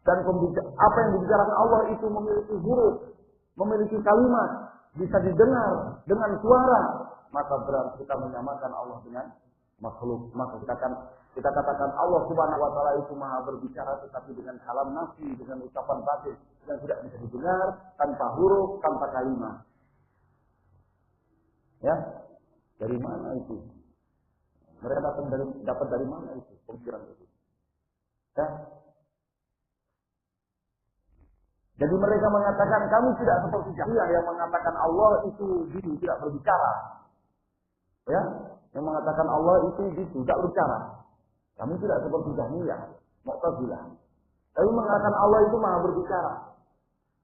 dan apa yang dibicarakan Allah itu memiliki huruf, memiliki kalimat, bisa didengar dengan suara, maka berarti kita menyamakan Allah dengan makhluk. Maka kita katakan Allah Subhanahu wa taala itu Maha berbicara tetapi dengan kalam nafsi, dengan ucapan batin yang tidak bisa didengar, tanpa huruf, tanpa kalimat. Ya, dari mana itu? Mereka dapat dari mana itu pemikiran itu? Ya. Jadi mereka mengatakan kamu tidak seperti Jahmiyah yang mengatakan Allah itu tidak berbicara. Ya, yang mengatakan Allah itu tidak berbicara. Kamu tidak seperti Jahmiyah, Mu'tazilah. Tapi mengatakan Allah itu Maha berbicara.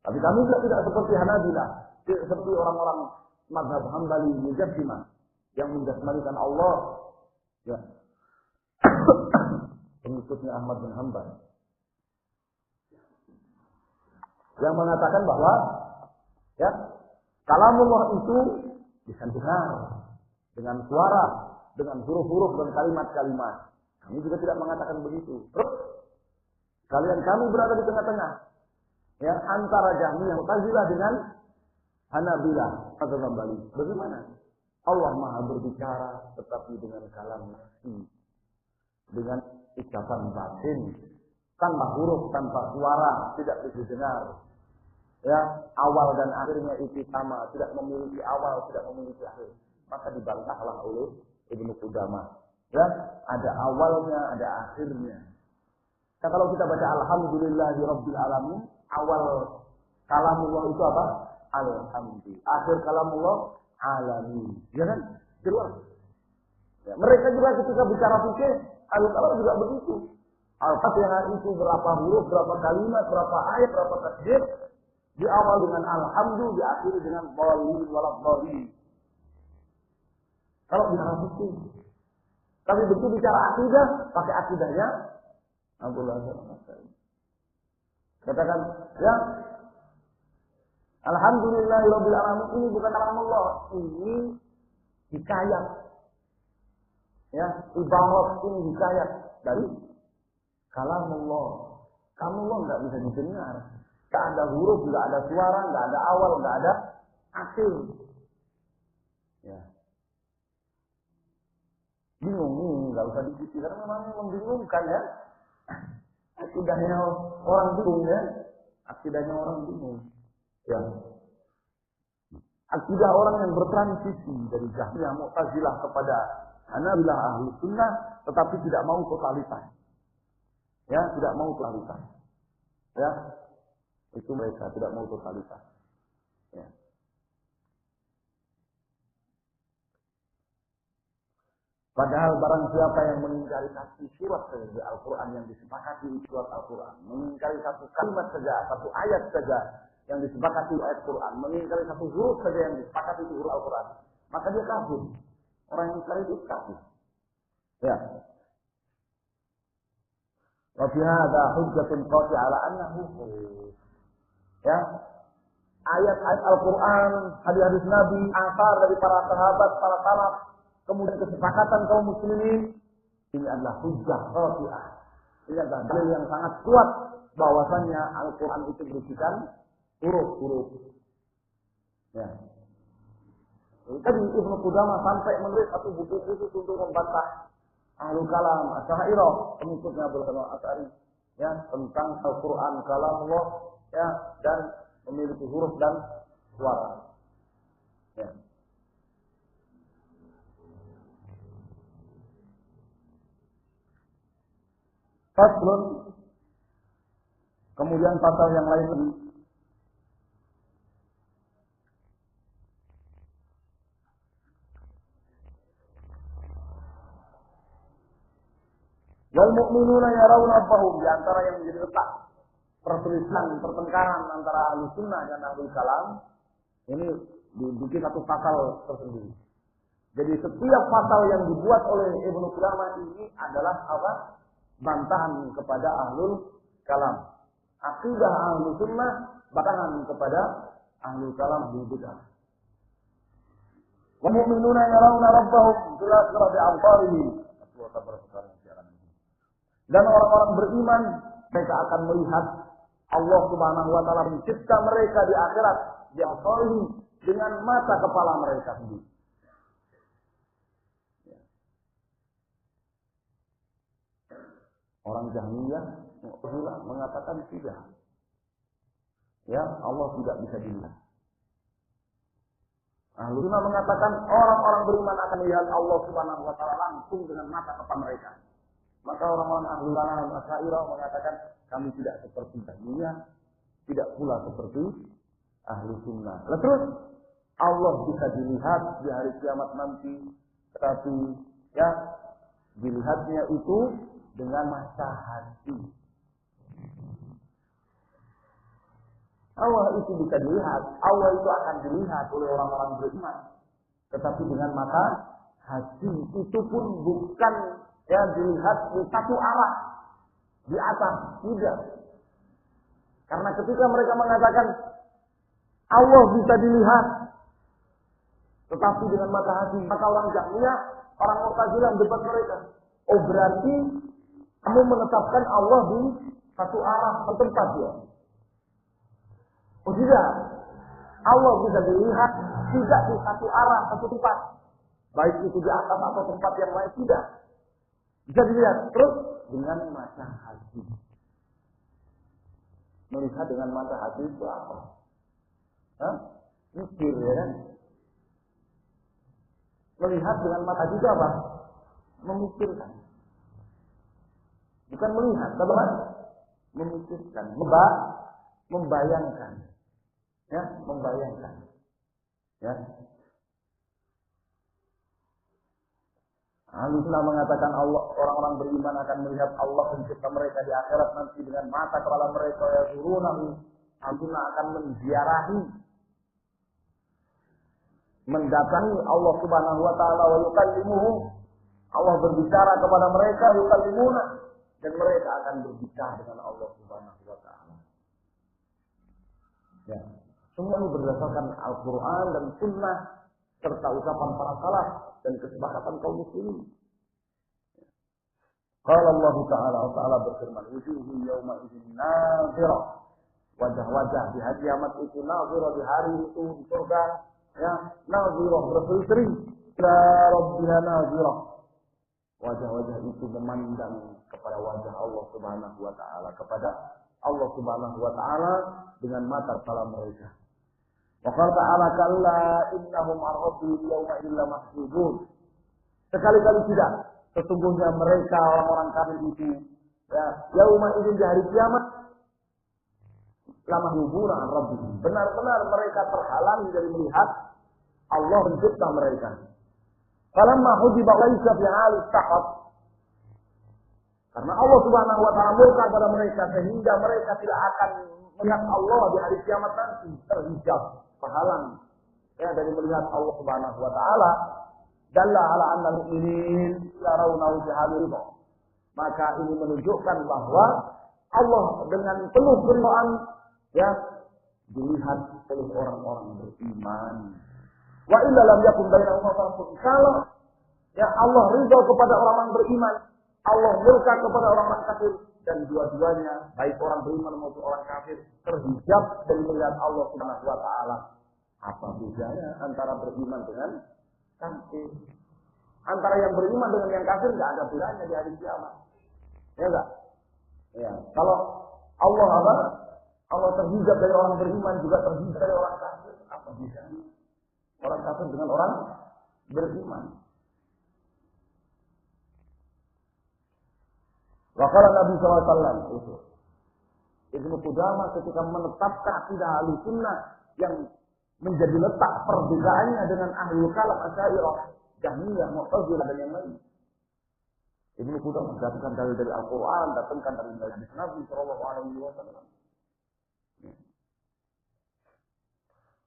Tapi kami juga tidak seperti Hanabilah, seperti orang-orang mazhab Hambali Mujassimah yang menjasmanikan Allah. Ya. Pengikutnya Ahmad bin Hanbal. yang mengatakan bahwa ya kalamullah itu bisa dengar dengan suara, dengan huruf-huruf dan kalimat-kalimat. Kami juga tidak mengatakan begitu. Terus kami berada di tengah-tengah, ya, antara Jahmiyah Mu'tazilah dengan Hanabilah atau Hambali. Bagaimana? Allah Maha berbicara tetapi dengan kalam nafsi, dengan ucapan batin, tanpa huruf, tanpa suara, tidak bisa dengar. Ya, awal dan akhirnya itu sama, tidak memiliki awal, tidak memiliki akhir. Maka dibantahlah oleh Ibnu Qudamah. Ya, ada awalnya, ada akhirnya. Nah, kalau kita baca Alhamdulillahirabbil alamin, awal kalamullah itu apa? Alhamdulillah. Akhir kalamullah alamin. Ya kan? Jelas. Ya, mereka juga ketika bicara fikih, al-kalam juga begitu. Al-Fatihah itu berapa huruf, berapa kalimat, berapa ayat, berapa tasbih. Di awal dengan alhamdulillah, diakhiri dengan dhalin walad dhalin. Kalau bicara fikih. Tapi begitu bicara akidah, pakai akidahnya Abdullah bin katakan, ya, Alhamdulillahirabbil alamin, ini bukan kalamullah, ini hikayat. Ya, ibarat ini hikayat dari kalamullah. Kalamullah enggak bisa didengar. Enggak ada huruf, enggak ada suara, enggak ada awal, enggak ada akhir. Ya. Bingung, enggak usah dipikir karena memang membingungkan ya. Akidahnya orang bingung ya. Akidahnya orang bingung. Ya. Akidah orang yang bertransisi dari Jahmiyah Mu'tazilah kepada Hanabilah Ahlus Sunnah, tetapi tidak mau totalitas. Ya, tidak mau totalitas. Ya. Itu mereka tidak mau totalitas. Ya. Padahal barang siapa yang mengingkari satu surat saja Al-Quran yang disepakati di surat Al-Quran, mengingkari satu kalimat saja, satu ayat saja yang disepakati ayat Quran, mengingkari satu huruf saja yang disepakati di huruf Al-Quran, maka dia kafir. Orang yang mengingkari itu kafir. Ya. Wa fi hadza hujjatun qati'ah ala annahu. Ya. Ayat-ayat Al-Quran, hadis-hadis Nabi, asar dari para sahabat, para salaf, kemudian kesepakatan kaum muslimin, ini adalah hujjah qati'ah. Ini adalah dalil yang sangat kuat bahwasannya Al-Quran itu berisikan huruf-huruf. Ya. Tadi Ibnu Qudamah sampai menulis satu buku khusus untuk membantah Ahlul Kalam, Asy'ariyah, pengikutnya Abdul Qadir Asy'ari, ya, tentang Al-Quran kalamullah, ya, dan memiliki huruf dan suara. Ya. Faslun, kemudian pasal yang lain lagi. Wal mu'minuna yarawna rabbahum, di antara yang menjadi letak perselisihan, pertengkaran antara Ahlus Sunnah dan Ahlul Kalam, ini dibikin satu pasal tersendiri. Jadi setiap pasal yang dibuat oleh Ibnu Qudamah ini adalah apa? Bantahan kepada Ahlul Kalam. Akidah Ahlus Sunnah bantahan kepada Ahlul Kalam di bid'ah. Wa mu'minuna yarawna rabbahum jelas-jelas di absarihim. Dan orang-orang beriman, mereka akan melihat Allah Subhanahu wa taala mencipta mereka di akhirat, di absarihim, dengan mata kepala mereka sendiri. Orang Jahmiyah mengatakan tidak. Ya, Allah tidak bisa dilihat. Ahlus Sunnah mengatakan orang-orang beriman akan melihat Allah Subhanahu wa taala langsung dengan mata kepala mereka. Maka orang-orang Ahlul Kalam Asy'ariyah mengatakan kami tidak seperti Jahmiyah, tidak pula seperti Ahlus Sunnah. Lalu terus Allah bisa dilihat di hari kiamat nanti, tetapi ya dilihatnya itu dengan mata hati. Allah itu bisa dilihat, Allah itu akan dilihat oleh orang-orang beriman, tetapi dengan mata hati. Itu pun bukan ya dilihat di satu arah di atas, tidak. Karena ketika mereka mengatakan Allah bisa dilihat, tetapi dengan mata hati, maka orang Jahmiyah, orang Mu'tazilah debat mereka. Oh berarti kamu menetapkan Allah di satu arah, satu tempat ya? Oh tidak, Allah bisa dilihat tidak di satu arah, satu tempat. Baik itu di atas atau tempat yang lain, tidak. Bisa dilihat terus dengan mata hati. Melihat dengan mata hati itu apa? Hah? Mikir ya kan? Melihat dengan mata hati itu apa? Memikirkan. Bukan melihat, tapi memikirkan, membayangkan. Ya, membayangkan. Ya. Ahlussunnah mengatakan Allah, orang-orang beriman akan melihat Allah pencipta mereka di akhirat nanti dengan mata kepala mereka ya surunahu. Ahlussunnah akan menziarahi, mendatangi Allah Subhanahu wa taala wa yukallimuhu. Allah berbicara kepada mereka yukallimuna, dan mereka akan berbicara dengan Allah Subhanahu wa taala. Ya. Semua ini berdasarkan Al-Qur'an dan Sunnah serta ucapan para salaf dan kesepakatan kaum muslimin. Qala Allah Ta'ala berfirman, wujuhun yawma idzin nadhirah. Wajah-wajah di hari kiamat itu nadhirah, di hari itu di surga ya, nadhirah berseri-seri ila rabbiha nadhirah. Wajah-wajah itu memandang kepada wajah Allah Subhanahu wa taala, kepada Allah Subhanahu wa taala dengan mata kepala mereka. Wa qala ta'ala kalla innahum an rabbihim yawma idzin lamahjubun. Sekali-kali tidak, sesungguhnya mereka orang-orang kafir itu ya, yauma idzin di hari kiamat lamahjubun an rabbihim. Benar-benar mereka terhalangi dari melihat Allah pencipta mereka. Falamma hujiba laisa fi halis taqat. Karena Allah Subhanahu wa taala murka kepada mereka sehingga mereka tidak akan melihat Allah di hari kiamat nanti, terhijab, terhalang ya dari melihat Allah Subhanahu wa taala. Dalla ala anna al-mu'minin yarawnahu bihalillah. Maka ini menunjukkan bahwa Allah dengan penuh keridhaan ya dilihat oleh orang-orang beriman. Wa illa lam yakun bainahum farqun. Kalau ya Allah ridha kepada orang-orang beriman, Allah murka kepada orang-orang kafir, dan dua-duanya baik orang beriman maupun orang kafir terhijab dari melihat Allah Subhanahu wa taala. Apa bedanya antara beriman dengan kafir? Antara yang beriman dengan yang kafir enggak ada bedanya di hari kiamat. Ya enggak? Ya, kalau Allah apa? Allah terhijab dari orang beriman juga terhijab dari orang kafir. Apa bedanya? Orang kafir dengan orang beriman. Wakala Nabi SAW itu Ibnu Qudamah ketika menetapkan akidah Ahlussunnah yang menjadi letak perbedaannya dengan Ahlul Kalam, Asy'ariyah, Jahmiyah, Mu'tazilah dan yang lain. Ibnu Qudamah datangkan dari Al-Qur'an, datangkan dari hadis Nabi sallallahu alaihi wasallam.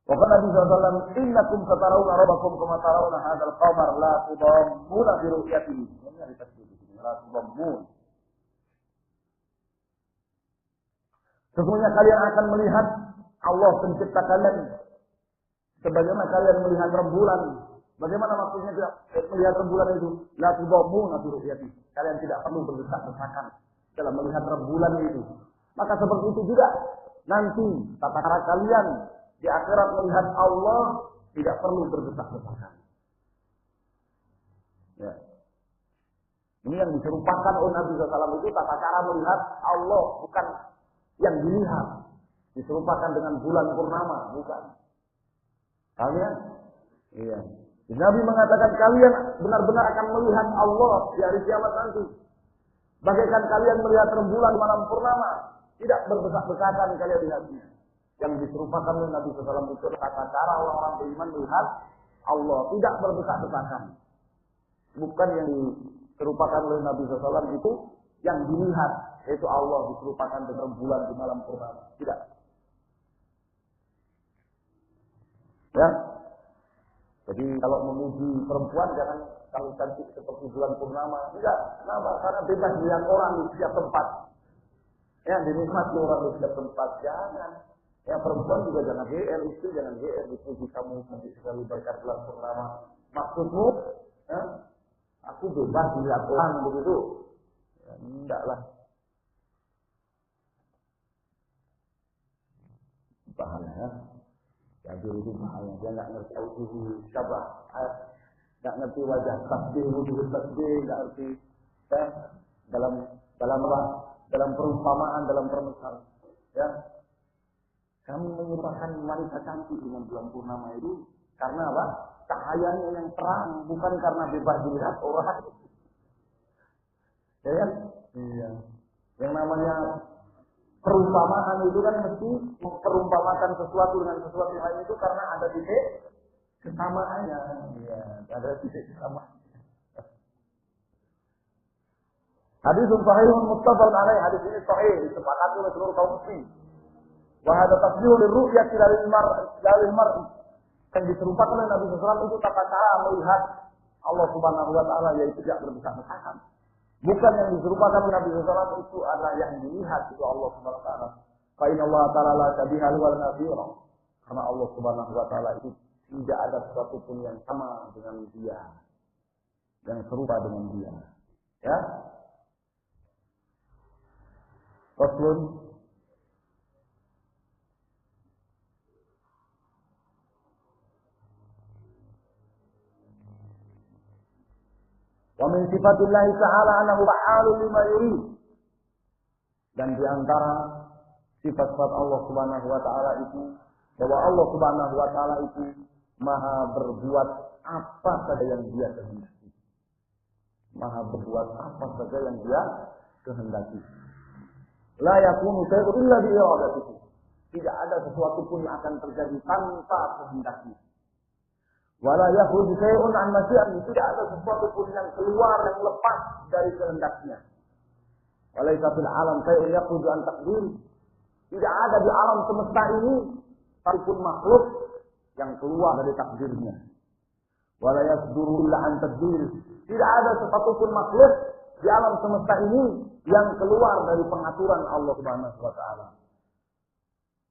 Wakala Nabi SAW, innakum satarawna rabbakum kama tarawna hadzal qamar la tudammuna bi ru'yatihi. Ini ada tasbih di sini, la tudammun. Sesungguhnya kalian akan melihat Allah pencipta kalian sebagaimana kalian melihat rembulan. Bagaimana maksudnya melihat rembulan itu? La tudammun bi ru'yatihi. Kalian tidak perlu berdesak-desakan dalam melihat rembulan itu. Maka seperti itu juga nanti tata cara kalian di akhirat melihat Allah tidak perlu berdesak-desakan. Ya. Ini yang diserupakan oleh Nabi SAW itu tata cara melihat Allah, bukan yang dilihat. Diserupakan dengan bulan purnama, bukan. Kalian? Iya. Nabi mengatakan kalian benar-benar akan melihat Allah di hari kiamat nanti. Bagaikan kalian melihat rembulan malam purnama, tidak berdesak-desakan kalian lihatnya. Yang diserupakan oleh Nabi SAW itu tata cara orang-orang beriman melihat Allah, tidak berdesak-desakan. Bukan yang diserupakan oleh Nabi SAW itu yang dilihat, yaitu Allah diserupakan dengan bulan di malam purnama. Tidak. Ya. Jadi kalau memuji perempuan jangan kalau cantik seperti bulan purnama. Tidak. Kenapa? Karena bebas melihat orang di setiap tempat. Ya, dinikmati orang di setiap tempat, jangan. Ya, perempuan juga jangan GR, istri jangan GR, dipuji kamu nanti sekali berkat bulan purnama. Maksudmu, ya, aku bebas dilihat orang begitu. Ya, enggak lah. Bahaya ya. Jadi itu bahaya. Dia nggak ngerti auzuhu syabah. Nggak ngerti wajah tasbih, wujud tasbih, nggak ngerti ya, dalam perumpamaan, dalam permisalan. Ya, kamu menyuruhkan wanita cantik dengan bulan purnama itu karena apa? Cahayanya yang terang, bukan karena bebas dilihat orang. Ya kan? Iya. Yang namanya perumpamaan itu kan mesti memperumpamakan sesuatu dengan sesuatu lain itu karena ada titik kesamaannya. Iya, ada titik kesamaan. Hadis sahihun muttafaq alaih, hadis ini sahih disepakati oleh seluruh kaum muslimin. Wa hadza tasbihun lirru'yati lil mar'i. Yang diserupakan oleh Nabi SAW itu tata cara melihat Allah Subhanahu wa taala, yaitu tidak berdesak-desakan. Bukan yang diserupakan oleh Nabi SAW itu adalah yang dilihat itu Allah Subhanahu wa taala. Fa inna Allah ta'ala la syabiha wal nadhira. Karena Allah Subhanahu wa taala itu tidak ada sesuatu pun yang sama dengan dia, yang serupa dengan dia. Ya. Faslun wa min sifatillah ta'ala annahu fa'alun lima yurid. Dan di antara sifat-sifat Allah Subhanahu wa taala itu bahwa Allah Subhanahu wa taala itu maha berbuat apa saja yang dia kehendaki. Maha berbuat apa saja yang dia kehendaki. La yakunu shay'un illa bi iradatihi. Tidak ada sesuatu pun yang akan terjadi tanpa kehendaknya. Wala yakhruju shay'un an masyiatihi. Tidak ada sesuatu pun yang keluar, yang lepas dari kehendaknya. Walaysa fil alam shay'un yakhruju an taqdir. Tidak ada di alam semesta ini satupun makhluk yang keluar dari takdirnya. Wala yasduru illa an taqdir. Tidak ada satupun makhluk di alam semesta ini yang keluar dari pengaturan Allah Subhanahu wa taala.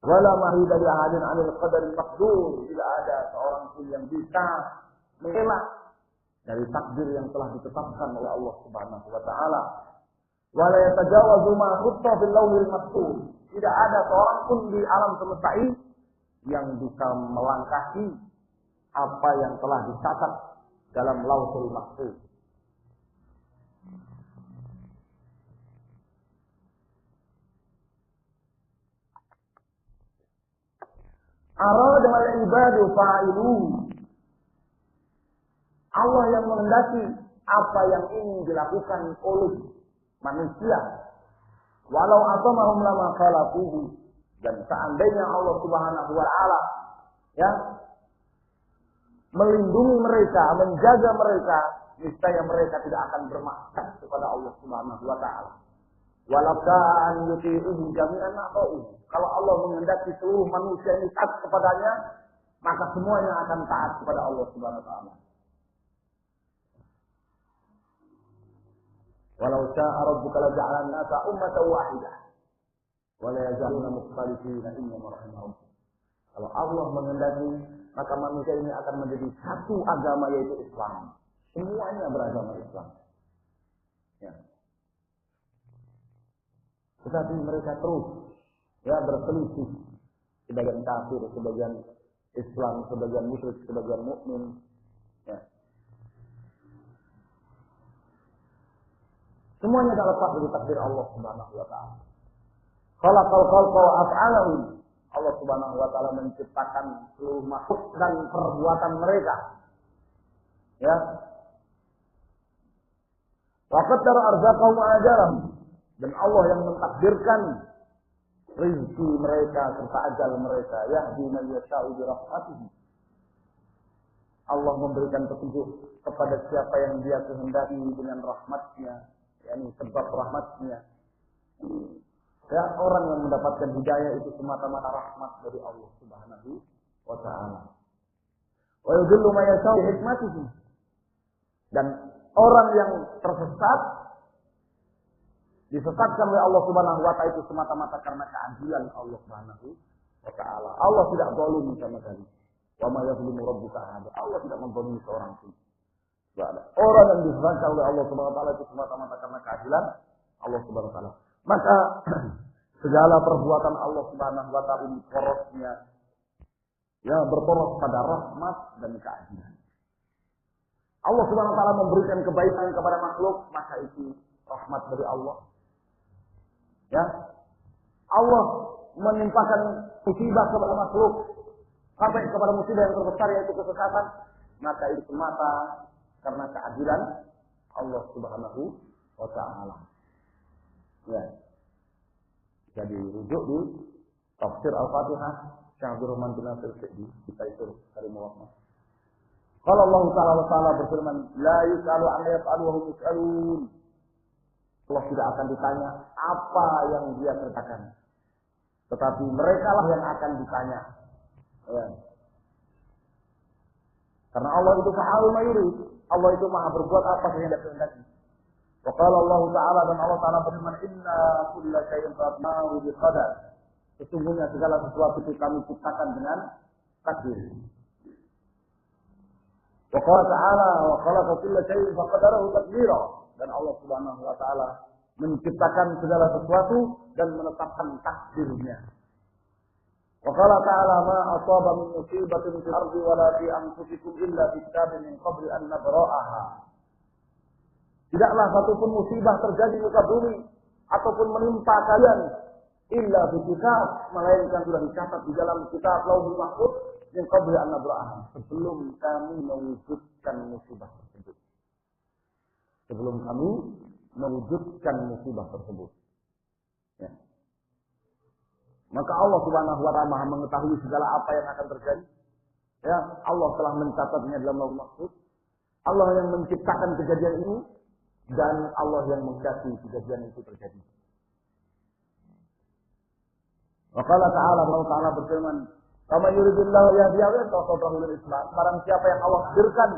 Wala mahida li ahadin 'anil qadar maqdur. Tidak ada seorang pun yang bisa mengelak dari takdir yang telah ditetapkan oleh Allah Subhanahu wa taala. Wala yatajawazu ma khutta fil lawhil mahfuz. Tidak ada seorang pun di alam semesta ini yang bisa melangkahi apa yang telah dicatat dalam lauhul mahfuz. Arada al-ibadu fa'iluhu. Allah yang menghendaki apa yang ingin dilakukan oleh manusia. Walau atamahum lama khalaquhu. Dan seandainya Allah Subhanahu wa taala ya melindungi mereka, menjaga mereka, niscaya mereka tidak akan bermaksiat kepada Allah Subhanahu wa taala. Walau kan yuti'uhu jami'an ata'uhu. Kalau Allah menghendaki seluruh manusia ini taat kepadanya, maka semuanya akan taat kepada Allah Subhanahu wa taala. Walau syaa rabbuka la ja'ala an-nasa ummatan wahidah wa la yazaluna mukhtalifina illa man rahima rabbuk. Kalau Allah menghendaki, maka manusia ini akan menjadi satu agama, yaitu Islam. Semuanya beragama Islam. Ya. Tetapi mereka terus ya berselisih, sebagian kafir, sebagian Islam, sebagian musyrik, sebagian mukmin. Ya. Semuanya adalah lepas dari takdir Allah Subhanahu wa taala. Khalaqal khalqa wa af'alahu. Allah Subhanahu wa taala menciptakan seluruh makhluk dan perbuatan mereka. Ya. Wa qaddara arzaqahum wa ajalahum. Dan Allah yang mentakdirkan rezeki mereka serta ajal mereka. Yahdi man yasha'u bi rahmatihi. Allah memberikan petunjuk kepada siapa yang dia kehendaki dengan rahmatnya, yakni sebab rahmatnya. Ya, orang yang mendapatkan hidayah itu semata-mata rahmat dari Allah Subhanahu wa taala. Wa yudillu man yasha'u bi hikmatihi. Dan orang yang tersesat disesatkan oleh Allah Subhanahu wa taala itu semata-mata karena keadilan Allah Subhanahu wa taala. Allah tidak zalim sama sekali. Wa ma yazlimu rabbuka ahad. Allah tidak menzalimi seorang pun. Tidak ada. Orang yang disesatkan oleh Allah Subhanahu wa taala itu semata-mata karena keadilan Allah Subhanahu wa taala. Maka segala perbuatan Allah Subhanahu wa taala ini porosnya ya berporos pada rahmat dan keadilan. Allah Subhanahu wa taala memberikan kebaikan kepada makhluk, maka itu rahmat dari Allah. Ya. Allah menimpakan musibah kepada makhluk sampai kepada musibah yang terbesar yaitu kesesatan, maka itu semata karena keadilan Allah Subhanahu wa taala. Ya. Jadi rujuk di tafsir Al-Fatihah Syekh Abdul Rahman bin Nasir Sa'di kita itu dari muwaffaq. Kalau Allah Taala berfirman, la yus'alu amma yaf'alu wa hum yus'alun. Allah tidak akan ditanya apa yang dia kerjakan, tetapi mereka lah yang akan ditanya. Ya. Karena Allah itu fa'al ma yurid. Allah itu maha berbuat apa saja yang dia kehendaki. Wa qala Allah Ta'ala dan Allah Ta'ala berfirman, inna kulla syai'in khalaqnahu biqadar. Sesungguhnya segala sesuatu itu kami ciptakan dengan takdir. Wa qala ta'ala wa khalaqa kulla syai'in faqadarahu taqdira. Dan Allah Subhanahu wa taala menciptakan segala sesuatu dan menetapkan takdirnya. Wa qala ta'ala ma asaba min musibatin fil ardi wa la fi anfusikum illa fi kitabin min qabli an nabra'aha. Tidaklah satupun musibah terjadi di muka bumi ataupun menimpa kalian illa fi kitab, melainkan sudah dicatat di dalam kitab Lauhul Mahfuz min qabli an nabra'aha, sebelum kami mewujudkan musibah tersebut. Sebelum kami mewujudkan musibah tersebut. Ya. Maka Allah Subhanahu wa taala Maha mengetahui segala apa yang akan terjadi. Ya, Allah telah mencatatnya dalam Lauhul Mahfuz. Allah yang menciptakan kejadian ini dan Allah yang menghendaki kejadian itu terjadi. Wa qala ta'ala, Allah Ta'ala berfirman, "Kama yuridillahu yahdiya wa Islam." Barang siapa yang Allah hadirkan,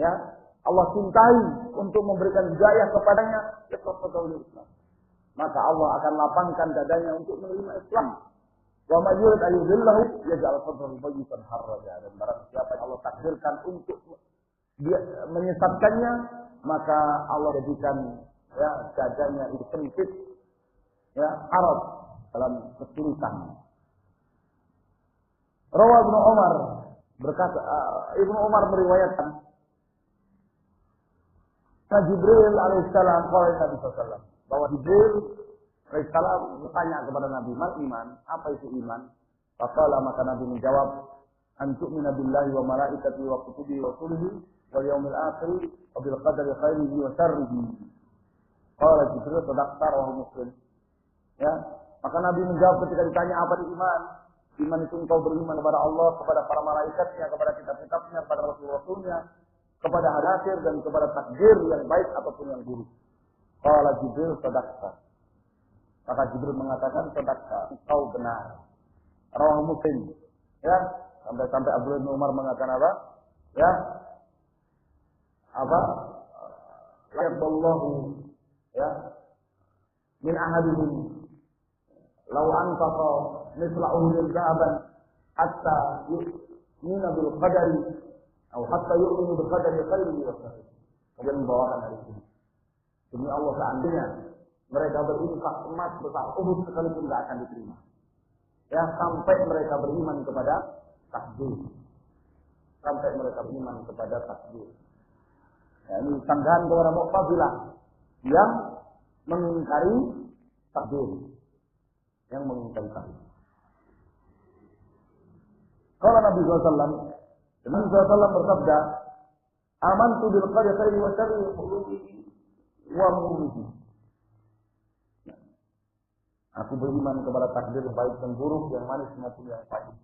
ya, Allah cintai untuk memberikan hidayah kepadanya, Islam. Maka Allah akan lapangkan dadanya untuk menerima Islam. Wa may yurid ayyudillahu yaj'al sadrahu dayyqan harraja. Dan barang siapa yang Allah takdirkan untuk dia menyesatkannya, maka Allah jadikan ya dadanya itu sempit, ya harap dalam kesulitan. Rawah Ibnu Umar berkata, Ibnu Umar meriwayatkan, Jibril alaihissalam qala Nabi sallallahu bahwa Jibril alaihissalam bertanya kepada Nabi, "Man iman? Apa itu iman?" Faqala, maka Nabi menjawab, "An tu'mina billahi wa malaikatihi wa kutubihi wa rusulihi wal yaumil akhir wa bil qadari khairihi wa syarrihi." Qala Jibril, "Sadaqta," rawahu Muslim. Ya, maka Nabi menjawab ketika ditanya apa itu iman. Iman itu engkau beriman kepada Allah, kepada para malaikatnya, kepada kitab-kitabnya, kepada rasul-rasulnya, kepada hari akhir dan kepada takdir yang baik ataupun yang buruk. Qala Jibril, "Sadaqta." Maka Jibril mengatakan, "Sadaqta, engkau benar." Rawahu Muslim. Ya, sampai Abdullah bin Umar mengatakan apa? Ya. Apa? Laqallahu ya min ahadihim law anfaqa misla uhudin dhahaban hatta yu'mina bil qadari atau hatta yu'minu bil qadari khairihi wa syarrihi. Kemudian membawakan hari ini. Demi Allah, seandainya mereka berinfak emas besar Uhud sekalipun tidak akan diterima. Ya, sampai mereka beriman kepada takdir. Sampai mereka beriman kepada takdir. Ya, ini tanggahan kepada Mu'tazilah yang mengingkari takdir. Yang mengingkari takdir. Kalau Nabi SAW, Nabi SAW bersabda, "Amantu bil qadari khairi wa syarri wa mu'minihi." Aku beriman kepada takdir baik dan buruk, yang manis maupun yang pahit.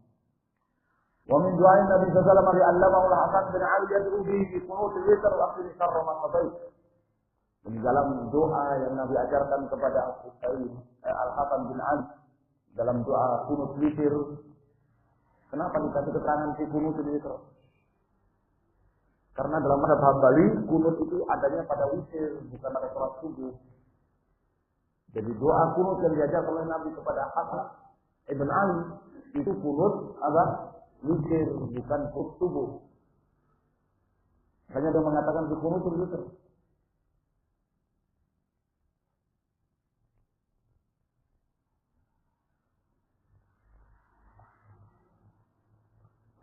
Wa min du'ain Nabi sallallahu alaihi wasallam allamahu al-Hasan bin Ali yad'u bihi fi qunut al-witr wa akhir syarr ma qadait. Di dalam doa yang Nabi ajarkan kepada Al-Hasan bin Ali dalam doa qunut witir. Kenapa dikasih keterangan fi qunut al-witr? Karena dalam mazhab Hambali qunut itu adanya pada witir, bukan pada salat subuh. Jadi doa kunut yang diajar oleh Nabi kepada Hasan ibn Ali itu kunut apa? Witir, bukan kunut subuh. Makanya dia mengatakan kunut itu witir.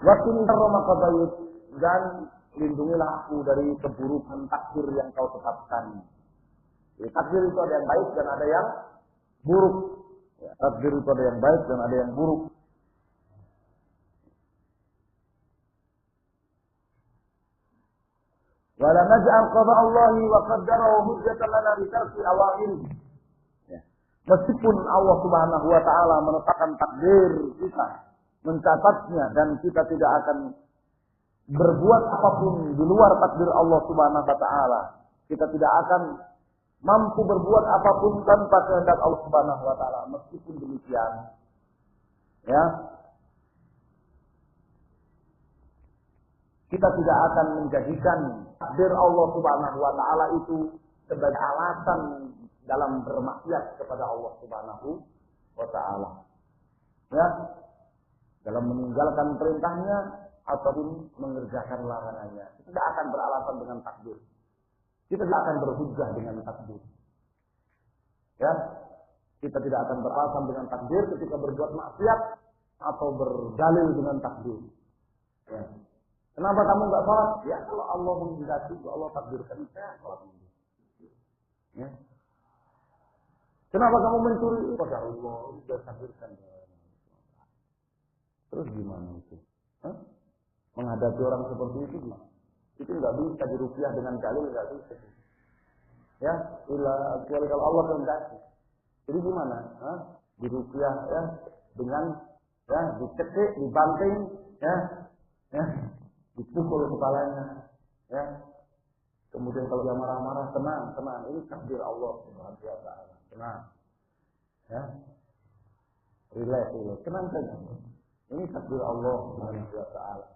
Waktu maka baik dan lindungilah aku dari keburukan takdir yang kau tetapkan. Jadi, takdir itu ada yang baik dan ada yang buruk. Ya, takdir itu ada yang baik dan ada yang buruk. Wala naj'al qada Allahi wa qaddarahu hujjatan lana bi tarki awamir. Ya. Meskipun Allah Subhanahu wa taala menetapkan takdir kita, mencatatnya dan kita tidak akan berbuat apapun di luar takdir Allah Subhanahu wa taala. Kita tidak akan mampu berbuat apapun tanpa kehendak Allah Subhanahu wa taala. Meskipun demikian, ya, kita tidak akan menjadikan takdir Allah Subhanahu wa taala itu sebagai alasan dalam bermaksiat kepada Allah Subhanahu wa taala. Ya, dalam meninggalkan perintahnya ataupun mengerjakan larangannya. Kita tidak akan beralasan dengan takdir. Kita tidak akan berhujjah dengan takdir. Ya, kita tidak akan beralasan dengan takdir ketika berbuat maksiat atau berdalil dengan takdir. Ya. Kenapa kamu nggak sholat? Ya, kalau Allah menghendaki, Allah takdirkan saya sholat. Ya. Kenapa kamu mencuri? Pada Allah sudah takdirkan. Terus gimana itu? Hah? Menghadapi orang seperti itu gimana? Itu nggak bisa diruqyah dengan dalil, nggak bisa. Ya, kecuali kalau Allah menghendaki. Jadi gimana? Hah? Diruqyah ya dengan ya dicekik, dibanting, ya, dipukul kepalanya, ya. Kemudian kalau dia marah-marah, tenang. Ini takdir Allah Subhanahu wa taala. Tenang. Ya. Relax. Tenang saja. Ini takdir Allah Subhanahu wa taala.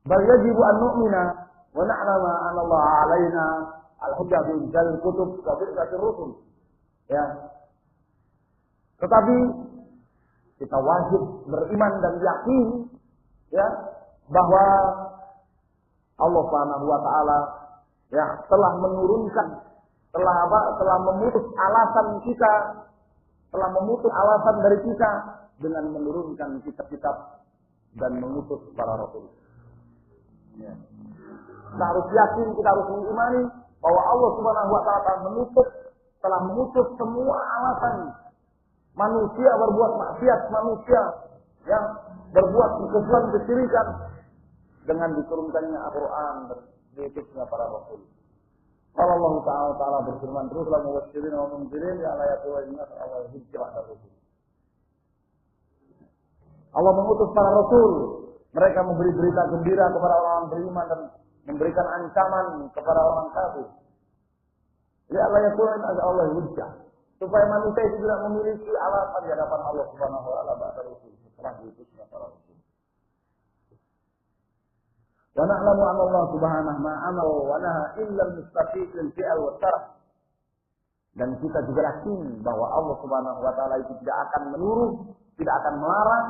Bal yajibu an nu'mina wa na'lama anna Allah 'alaina al-hujjah bi inzal kutub wa bi'tsatir rusul. Ya. Tetapi kita wajib beriman dan yakin ya bahwa Allah Subhanahu wa taala ya telah menurunkan telah memutus alasan kita, telah memutus alasan dari kita dengan menurunkan kitab-kitab dan mengutus para rasul. Ya. Kita harus yakin, kita harus mengimani bahwa Allah Subhanahu wa taala telah memutus semua alasan manusia berbuat maksiat, manusia yang berbuat kekufuran, kesyirikan dengan diturunkannya Al-Quran dan diutusnya para rasul. Kalau Allah Ta'ala berfirman teruslah mubasyirin wa munzirin ya la yaqulu inna Allah hujjah ar-rusul. Allah mengutus para rasul, mereka memberi berita gembira kepada orang beriman dan memberikan ancaman kepada orang kafir. Ya la yaqulu inna Allah hujjah. Supaya manusia itu tidak memiliki alasan di hadapan Allah Subhanahu wa taala ba'da rasul setelah diutusnya para rasul. Wa na'lamu anna Allah Subhanahu ma amara wa naha illa al-mustaqim fi'al wa tarah. Dan kita juga yakin bahwa Allah Subhanahu wa taala itu tidak akan menyuruh, tidak akan melarang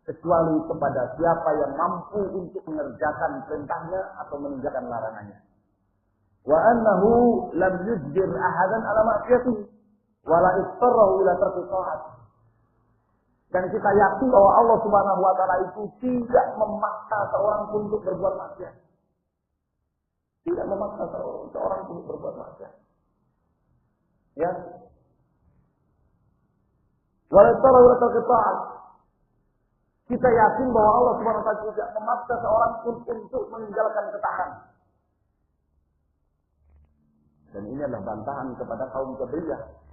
kecuali kepada siapa yang mampu untuk mengerjakan perintahnya atau meninggalkan larangannya. Wa annahu lam yujbir ahadan ala ma'siyatihi wala istarrahu ila tarki ta'at. Dan kita yakin bahwa Allah Subhanahu wa taala itu tidak memaksa seorang pun untuk berbuat maksiat. Tidak memaksa seorang pun untuk berbuat maksiat. Ya. Wala istarrahu ila tarki ta'at. Kita yakin bahwa Allah Subhanahu wa taala tidak memaksa seorang pun untuk meninggalkan ketaatan. Dan ini adalah bantahan kepada kaum Jabriyah.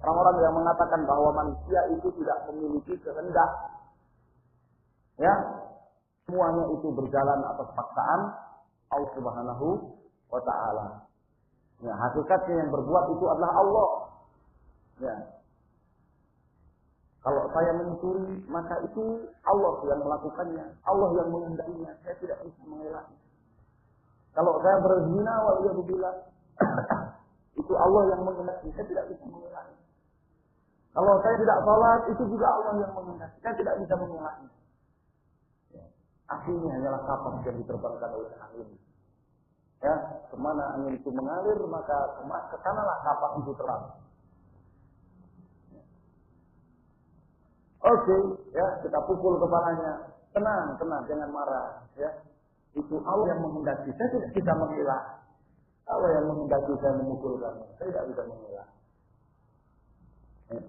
Orang-orang yang mengatakan bahwa manusia itu tidak memiliki kehendak. Ya. Semuanya itu berjalan atas paksaan Allah Subhanahu wa taala. Ya, hakikatnya yang berbuat itu adalah Allah. Ya. Kalau saya mencuri, maka itu Allah yang melakukannya, Allah yang menghendakinya. Saya tidak bisa mengelaknya. Kalau saya berzina, waliyadzubillah, itu Allah yang menghendaki, saya tidak bisa mengelaknya. Kalau saya tidak sholat, itu juga Allah yang menghendaki, saya tidak bisa mengelaknya. Ya. Akhirnya hanyalah kapas yang diterbangkan oleh angin. Ya, kemana angin itu mengalir, maka ke sanalah kapas itu terang. Oke, ya, kita pukul kepalanya. Tenang, jangan marah. Ya, itu Allah yang menghendaki. Saya tidak bisa mengelak. Allah yang menghendaki saya memukul kamu. Saya tidak bisa mengelak. Ya.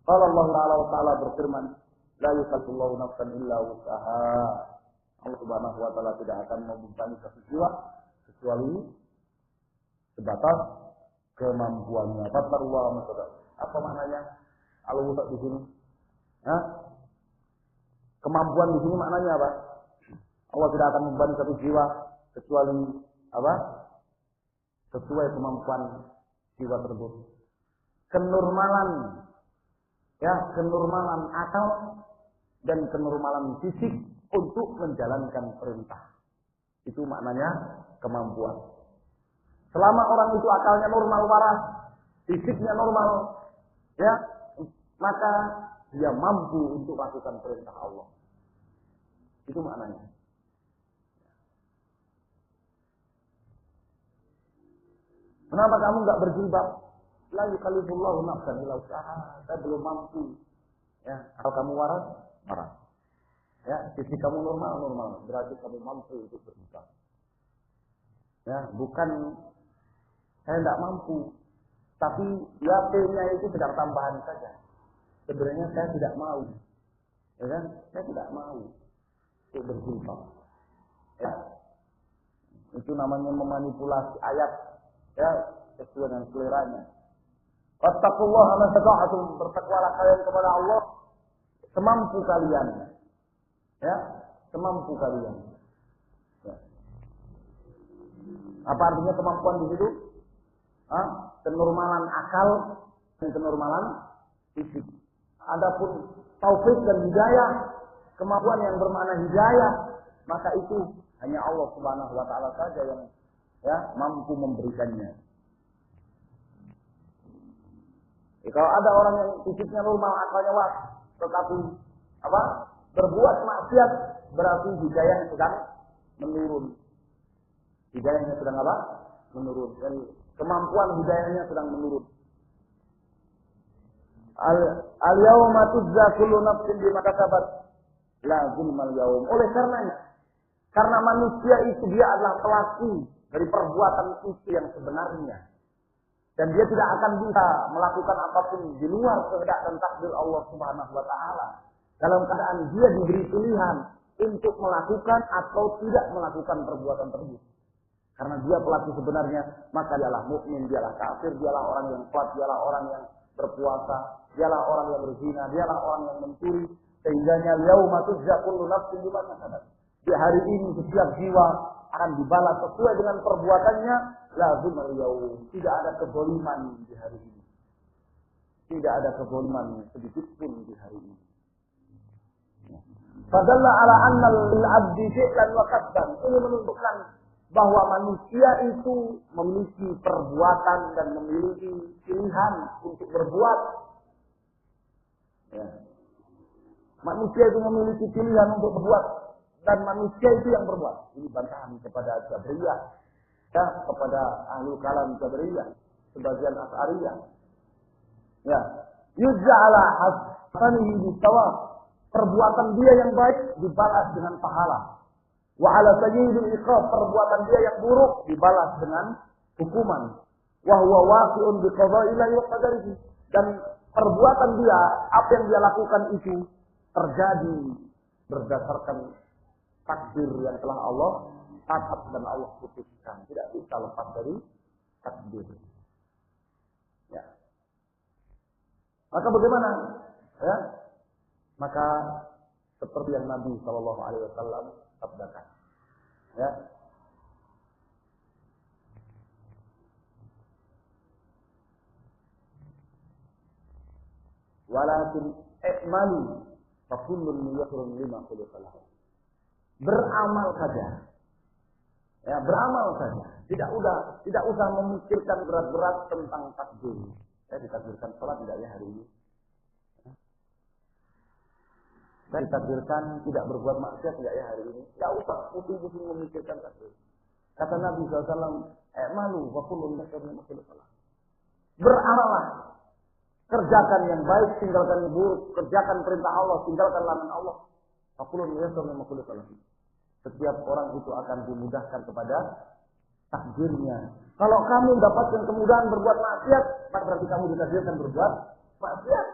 Kalau Allah Taala berfirman, la yukallifullahu nafsan illa wus'aha. Allah Subhanahu wa taala tidak akan membebani satu jiwa kecuali sebatas kemampuannya. Fattaqullaha mastata'tum. Apa maknanya? Al-wusa' di sini? Hah? Kemampuan di sini maknanya apa? Allah tidak akan membebani satu jiwa kecuali apa? Sesuai kemampuan jiwa tersebut. Kenormalan, ya, kenormalan akal dan kenormalan fisik untuk menjalankan perintah. Itu maknanya kemampuan. Selama orang itu akalnya normal waras, fisiknya normal, ya, maka dia mampu untuk melakukan perintah Allah. Itu maknanya. Kenapa kamu nggak berjilbab? La yukallifullahu nafsan illa wus'aha. Saya belum mampu. Ya, kalau kamu waras, waras. Ya, fisik kamu normal, berarti kamu mampu untuk berjilbab. Ya, bukan saya tidak mampu, tapi ya P-nya itu sedang tambahan saja. Sebenarnya saya tidak mau, ya kan? Saya tidak mau untuk berjilbab. Ya, itu namanya memanipulasi ayat, ya, sesuai dengan seleranya. Wattaqullaha mastata'tum, bertakwalah kalian kepada Allah semampu kalian, ya, semampu kalian. Ya. Apa artinya kemampuan di situ? Kenormalan akal dan kenormalan fisik. Adapun taufik dan hidayah, kemampuan yang bermakna hidayah, maka itu hanya Allah Subhanahu wa taala saja yang, ya, mampu memberikannya. Kalau ada orang yang fisiknya normal, akalnya waras, tetapi apa? Berbuat maksiat, berarti hidayahnya sedang menurun. Hidayahnya sedang apa? Menurun. Dan kemampuan hidayahnya sedang menurun. Al-yawma tujza kullu nafsin bima kasabat la zulmal yawm. Oleh karenanya, karena manusia itu dia adalah pelaku dari perbuatan itu yang sebenarnya. Dan dia tidak akan bisa melakukan apapun di luar kehendak dan takdir Allah Subhanahu wa taala. Dalam keadaan dia diberi pilihan untuk melakukan atau tidak melakukan perbuatan tersebut. Karena dia pelaku sebenarnya, maka dialah mukmin, dialah kafir, dialah orang yang kuat, dialah orang yang berpuasa, dialah orang yang berzina, dialah orang yang mencuri. Sehingganya yauma tujza kullu nafsin bima kasabat. Di hari ini setiap jiwa akan dibalas sesuai dengan perbuatannya. La zulmal yaum. Tidak ada kezaliman di hari ini. Tidak ada kezaliman sedikit pun di hari ini. Fadalla ala anna al-'abdi fi'lan wa kasban. Ini menunjukkan bahwa manusia itu memiliki perbuatan dan memiliki pilihan untuk berbuat. Ya. Manusia itu memiliki pilihan untuk berbuat dan manusia itu yang berbuat. Ini bantahan kepada Jabriyah, ya, kepada Ahlul Kalam Jabriyah, sebagian Asy'ariyah. Ya, yuj'ala hasanihi bisawab. Perbuatan dia yang baik dibalas dengan pahala. Wa 'ala sayyidil iqab, perbuatan dia yang buruk dibalas dengan hukuman. Wa huwa waqi'un bi qada'illahi wa qadarihi. Dan perbuatan dia, apa yang dia lakukan itu terjadi berdasarkan takdir yang telah Allah tetap dan Allah putuskan. Tidak bisa lepas dari takdir. Ya. Maka bagaimana? Ya. Maka seperti yang Nabi Shallallahu Alaihi Wasallam sabdakan, ya, walakin i'malu fa kullun muyassarun lima khuliqa lahu. beramal saja. Ya, beramal saja. Tidak usah memikirkan berat-berat tentang takbir. Saya ditakbirkan sholat tidak ya hari ini? Saya ditakbirkan tidak berbuat maksiat tidak ya hari ini? Tidak usah pusing-pusing memikirkan takbir. Kata Nabi SAW, malu wa kullun yasirni makhluk salah. Beramallah. Kerjakan yang baik, tinggalkan yang buruk. Kerjakan perintah Allah, tinggalkan larangan Allah. Wa kullun yasirni makhluk salah. Setiap orang itu akan dimudahkan kepada takdirnya. Kalau kamu mendapatkan kemudahan berbuat maksiat, maka berarti kamu ditakdirkan berbuat maksiat.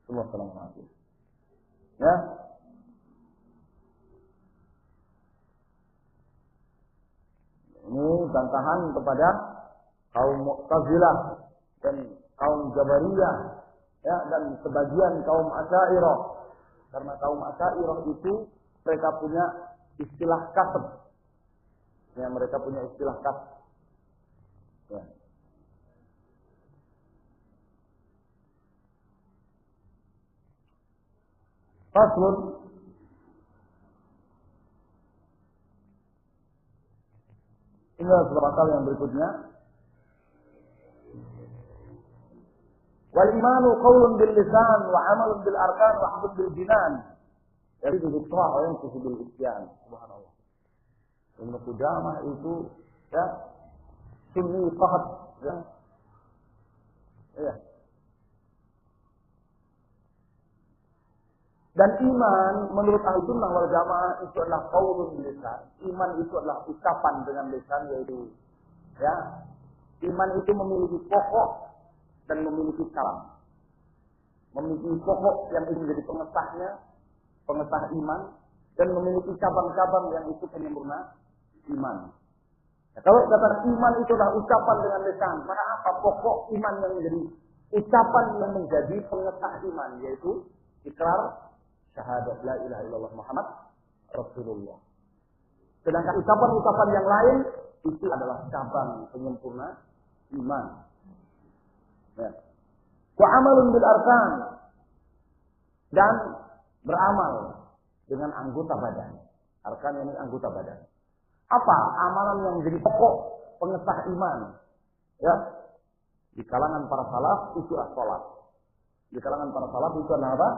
Semua salam maksiat. Ya. Ini bantahan kepada kaum Mu'tazilah dan kaum Jabariyah, ya, dan sebagian kaum Asy'ariyah. Karena kaum Asy'ariyah itu mereka punya istilah kasab. Ya, mereka punya istilah kasab. Ya. Faslun. Ini adalah pasal yang berikutnya. Wal imanu qaulun bil lisan wa 'amalun bil arkan wa 'amalun bil jinan. Jadi dikira orang yang bil isyan. Subhanallah. Ibnu Qudamah itu ya sunni qahad ya. Ya. Dan iman menurut Ahlussunnah wal Jamaah itu adalah qaulun bil lisan. Iman itu adalah ucapan dengan lisan, yaitu ya, iman itu memiliki pokok dan memiliki kalam. Memiliki pokok yang itu menjadi pengesah iman, dan memiliki cabang-cabang yang itu penyempurna iman. Ya, kalau kata iman itu adalah ucapan dengan lisan, maka apa pokok iman yang menjadi ucapan yang menjadi pengesah iman, yaitu ikrar syahadat la ilaha illallah Muhammad Rasulullah. Sedangkan ucapan-ucapan yang lain itu adalah cabang penyempurna iman. Ya. Wa amalun bil arkan, dan beramal dengan anggota badan. Arkan ini anggota badan. Apa amalan yang menjadi pokok pengesah iman? Ya. Di kalangan para salaf itu adalah salat. Di kalangan para salaf itu adalah apa?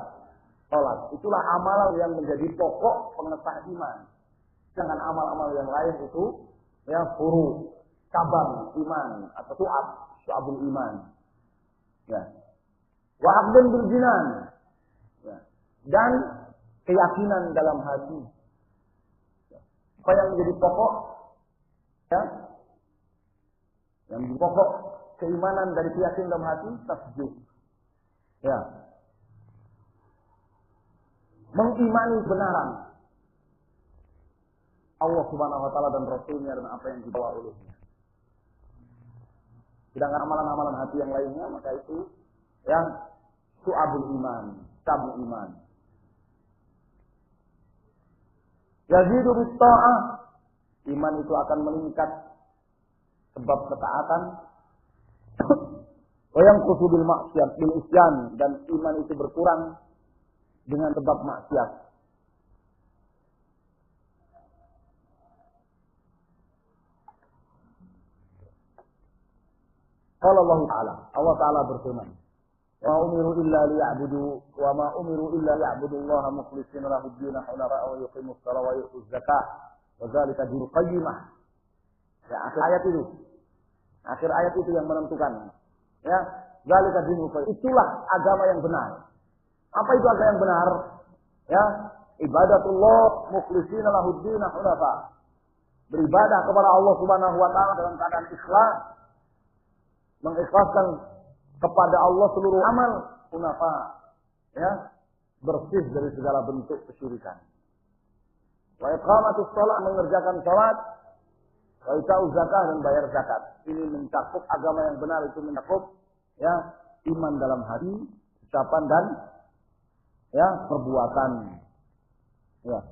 Salat. Itulah amalan yang menjadi pokok pengesah iman. Dengan amal-amal yang lain itu ya furu, cabang iman atau syu'abul iman. Ya. Wa aqdun bil jinan. Ya. Dan keyakinan dalam hati. Ya. Apa yang menjadi pokok? Ya. Yang menjadi pokok keimanan dari keyakinan dalam hati, tasdik. Ya. Mengimani kebenaran Allah Subhanahu wa taala dan Rasulnya dan apa yang dibawa olehnya. Sedangkan amalan-amalan hati yang lainnya, maka itu yang su'abul iman, cabul iman. Yazidu bis ta'ah, iman itu akan meningkat sebab ketaatan. Wa yanqusu bil maksiat bil isyan, dan iman itu berkurang dengan sebab maksiat. Qala Allah Ta'ala berfirman, "Wa umiru illa liya'budu wa ma umiru illa liya'budullaha mukhlishina lahu ad-din hunafa wa yuqimus salata wa yu'tuz zakata wa dzalika dinul qayyimah." Ya, akhir ayat itu yang menentukan. Ya, dzalika dinul qayyimah. Itulah agama yang benar. Apa itu agama yang benar? Ya, ibadatullah mukhlishina lahu ad-din hunafa. Beribadah kepada Allah Subhanahu wa taala dalam keadaan ikhlas. Mengikhlaskan kepada Allah seluruh amal, hunafa, ya, bersih dari segala bentuk kesyirikan. Wa iqamatus shalah, mengerjakan salat, wa ita'uz zakat, dan bayar zakat. Ini mencakup agama yang benar, itu mencakup ya iman dalam hati, ucapan dan ya perbuatan. Ya.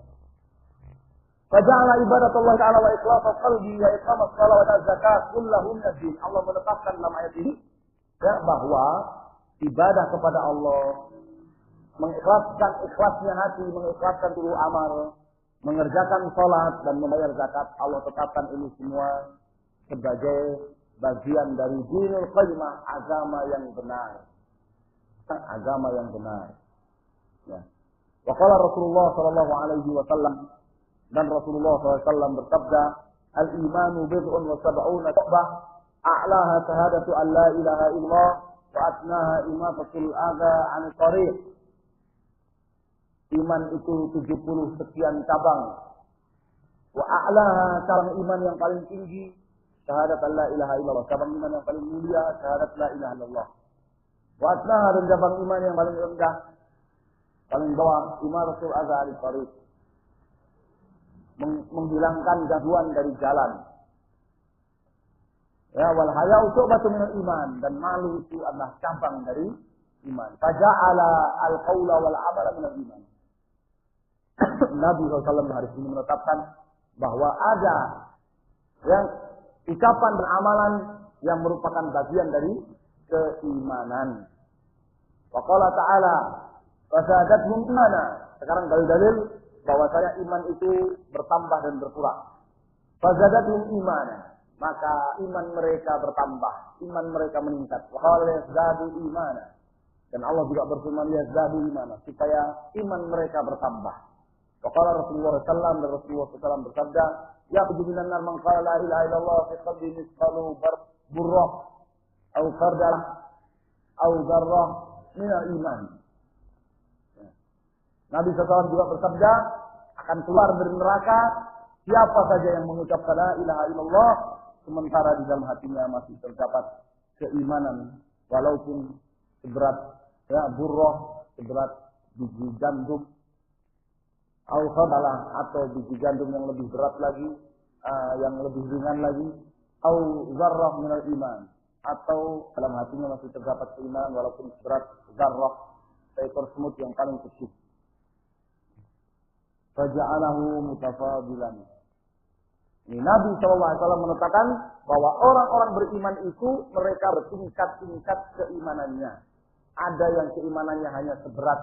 Faja'ala ibadatullah ta'ala wa ikhlasa qalbi wa iqamas shalah wa zakat kulluhum min. Allah menetapkan dalam ayat ini ya bahwa ibadah kepada Allah, mengikhlaskan ikhlasnya hati, mengikhlaskan seluruh amal, mengerjakan sholat dan membayar zakat, Allah tetapkan ini semua sebagai bagian dari dinul qayyimah, agama yang benar. Agama yang benar. Ya. Wa qala Rasulullah sallallahu alaihi wasallam, dan Rasulullah SAW bersabda, al-imanu bid'un wa sab'una syu'bah, a'laha syahadatu an la ilaha illallah wa adnaha imatatul adha 'anil tariq. Iman itu 70 sekian cabang. Wa a'laha, cabang iman yang paling tinggi, syahadat an la ilaha illallah. Cabang iman yang paling mulia, syahadat la ilaha illallah. Wa adnaha, dan cabang iman yang paling rendah, paling bawah, imatatul adha 'anil tariq. Menghilangkan gangguan dari jalan. Ya, wal haya'u syu'batun minal iman, dan malu itu adalah cabang dari iman. Faja'ala al-qaula wal 'amala minal iman. Nabi SAW hari ini menetapkan bahwa ada yang ucapan dan amalan yang merupakan bagian dari keimanan. Wa qala ta'ala fasadathum imana. Sekarang dalil-dalil bahwasanya iman itu bertambah dan berkurang. Fazadathum imana, maka iman mereka bertambah, iman mereka meningkat. Wa qala yazdadu imana, dan Allah juga berfirman yazdadu imana, supaya iman mereka bertambah. Wa qala Rasulullah sallallahu, dan Rasulullah sallallahu bersabda, ya bijinan nar man qala la ilaha illallah fi qalbi misqalu burrah aw fardah aw dzarrah min al-iman. Nabi SAW juga bersabda, akan keluar dari neraka siapa saja yang mengucapkan la ilaha illallah sementara di dalam hatinya masih terdapat keimanan, walaupun seberat burrah, seberat biji gandum, atau biji gandum yang lebih berat lagi, yang lebih ringan lagi, au zarrah minal iman, atau dalam hatinya masih terdapat keimanan walaupun seberat zarrah, seekor semut yang paling kecil. Faja'alahu mutafadilan. Ini Nabi SAW menetapkan bahwa orang-orang beriman itu mereka bertingkat-tingkat keimanannya. Ada yang keimanannya hanya seberat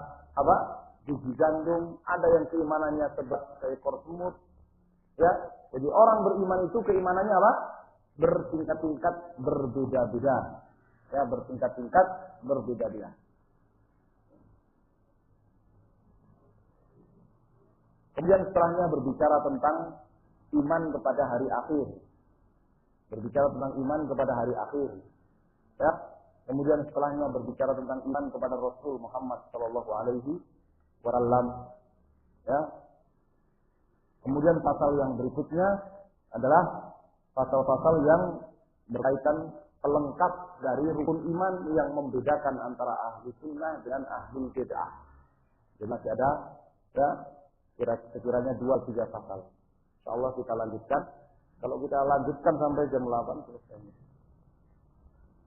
biji gandum, ada yang keimanannya seberat seekor semut. Ya, jadi orang beriman itu keimanannya bertingkat-tingkat berbeda-beda. Ya, bertingkat-tingkat berbeda-beda. Kemudian setelahnya berbicara tentang iman kepada hari akhir. Berbicara tentang iman kepada hari akhir. Ya. Kemudian setelahnya berbicara tentang iman kepada Rasul Muhammad sallallahu alaihi wasallam. Ya. Kemudian pasal yang berikutnya adalah pasal-pasal yang berkaitan pelengkap dari rukun iman yang membedakan antara ahli sunnah dengan ahli bid'ah. Jadi masih ada sekiranya 2-3 pasal. Insyaallah kita lanjutkan. Kalau kita lanjutkan sampai jam 8 selesai.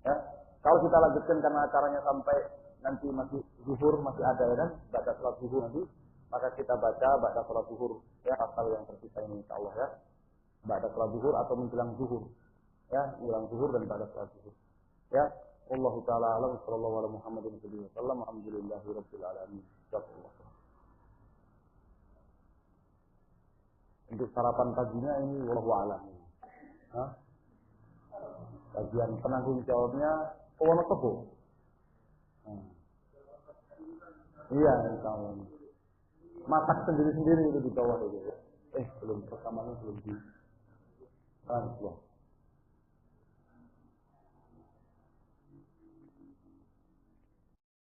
Ya. Kalau kita lanjutkan karena acaranya sampai nanti masih zuhur, masih ada ya kan? Baca salat zuhur nanti, maka kita baca salat zuhur ya, pasal yang tersisa ini insyaallah ya. Baca salat zuhur atau menjelang zuhur. Ya, menjelang zuhur dan baca salat zuhur. Ya. Wallahu taala a'lam, sallallahu alaihi Muhammadin sallallahu alaihi wasallam, alhamdulillahirabbil alamin. Untuk sarapan paginya ini wallahu a'lam. Bagian penanggung jawabnya Wonosobo. Iya, insyaallah. Masak sendiri-sendiri itu di bawah itu. Belum rekamannya belum di.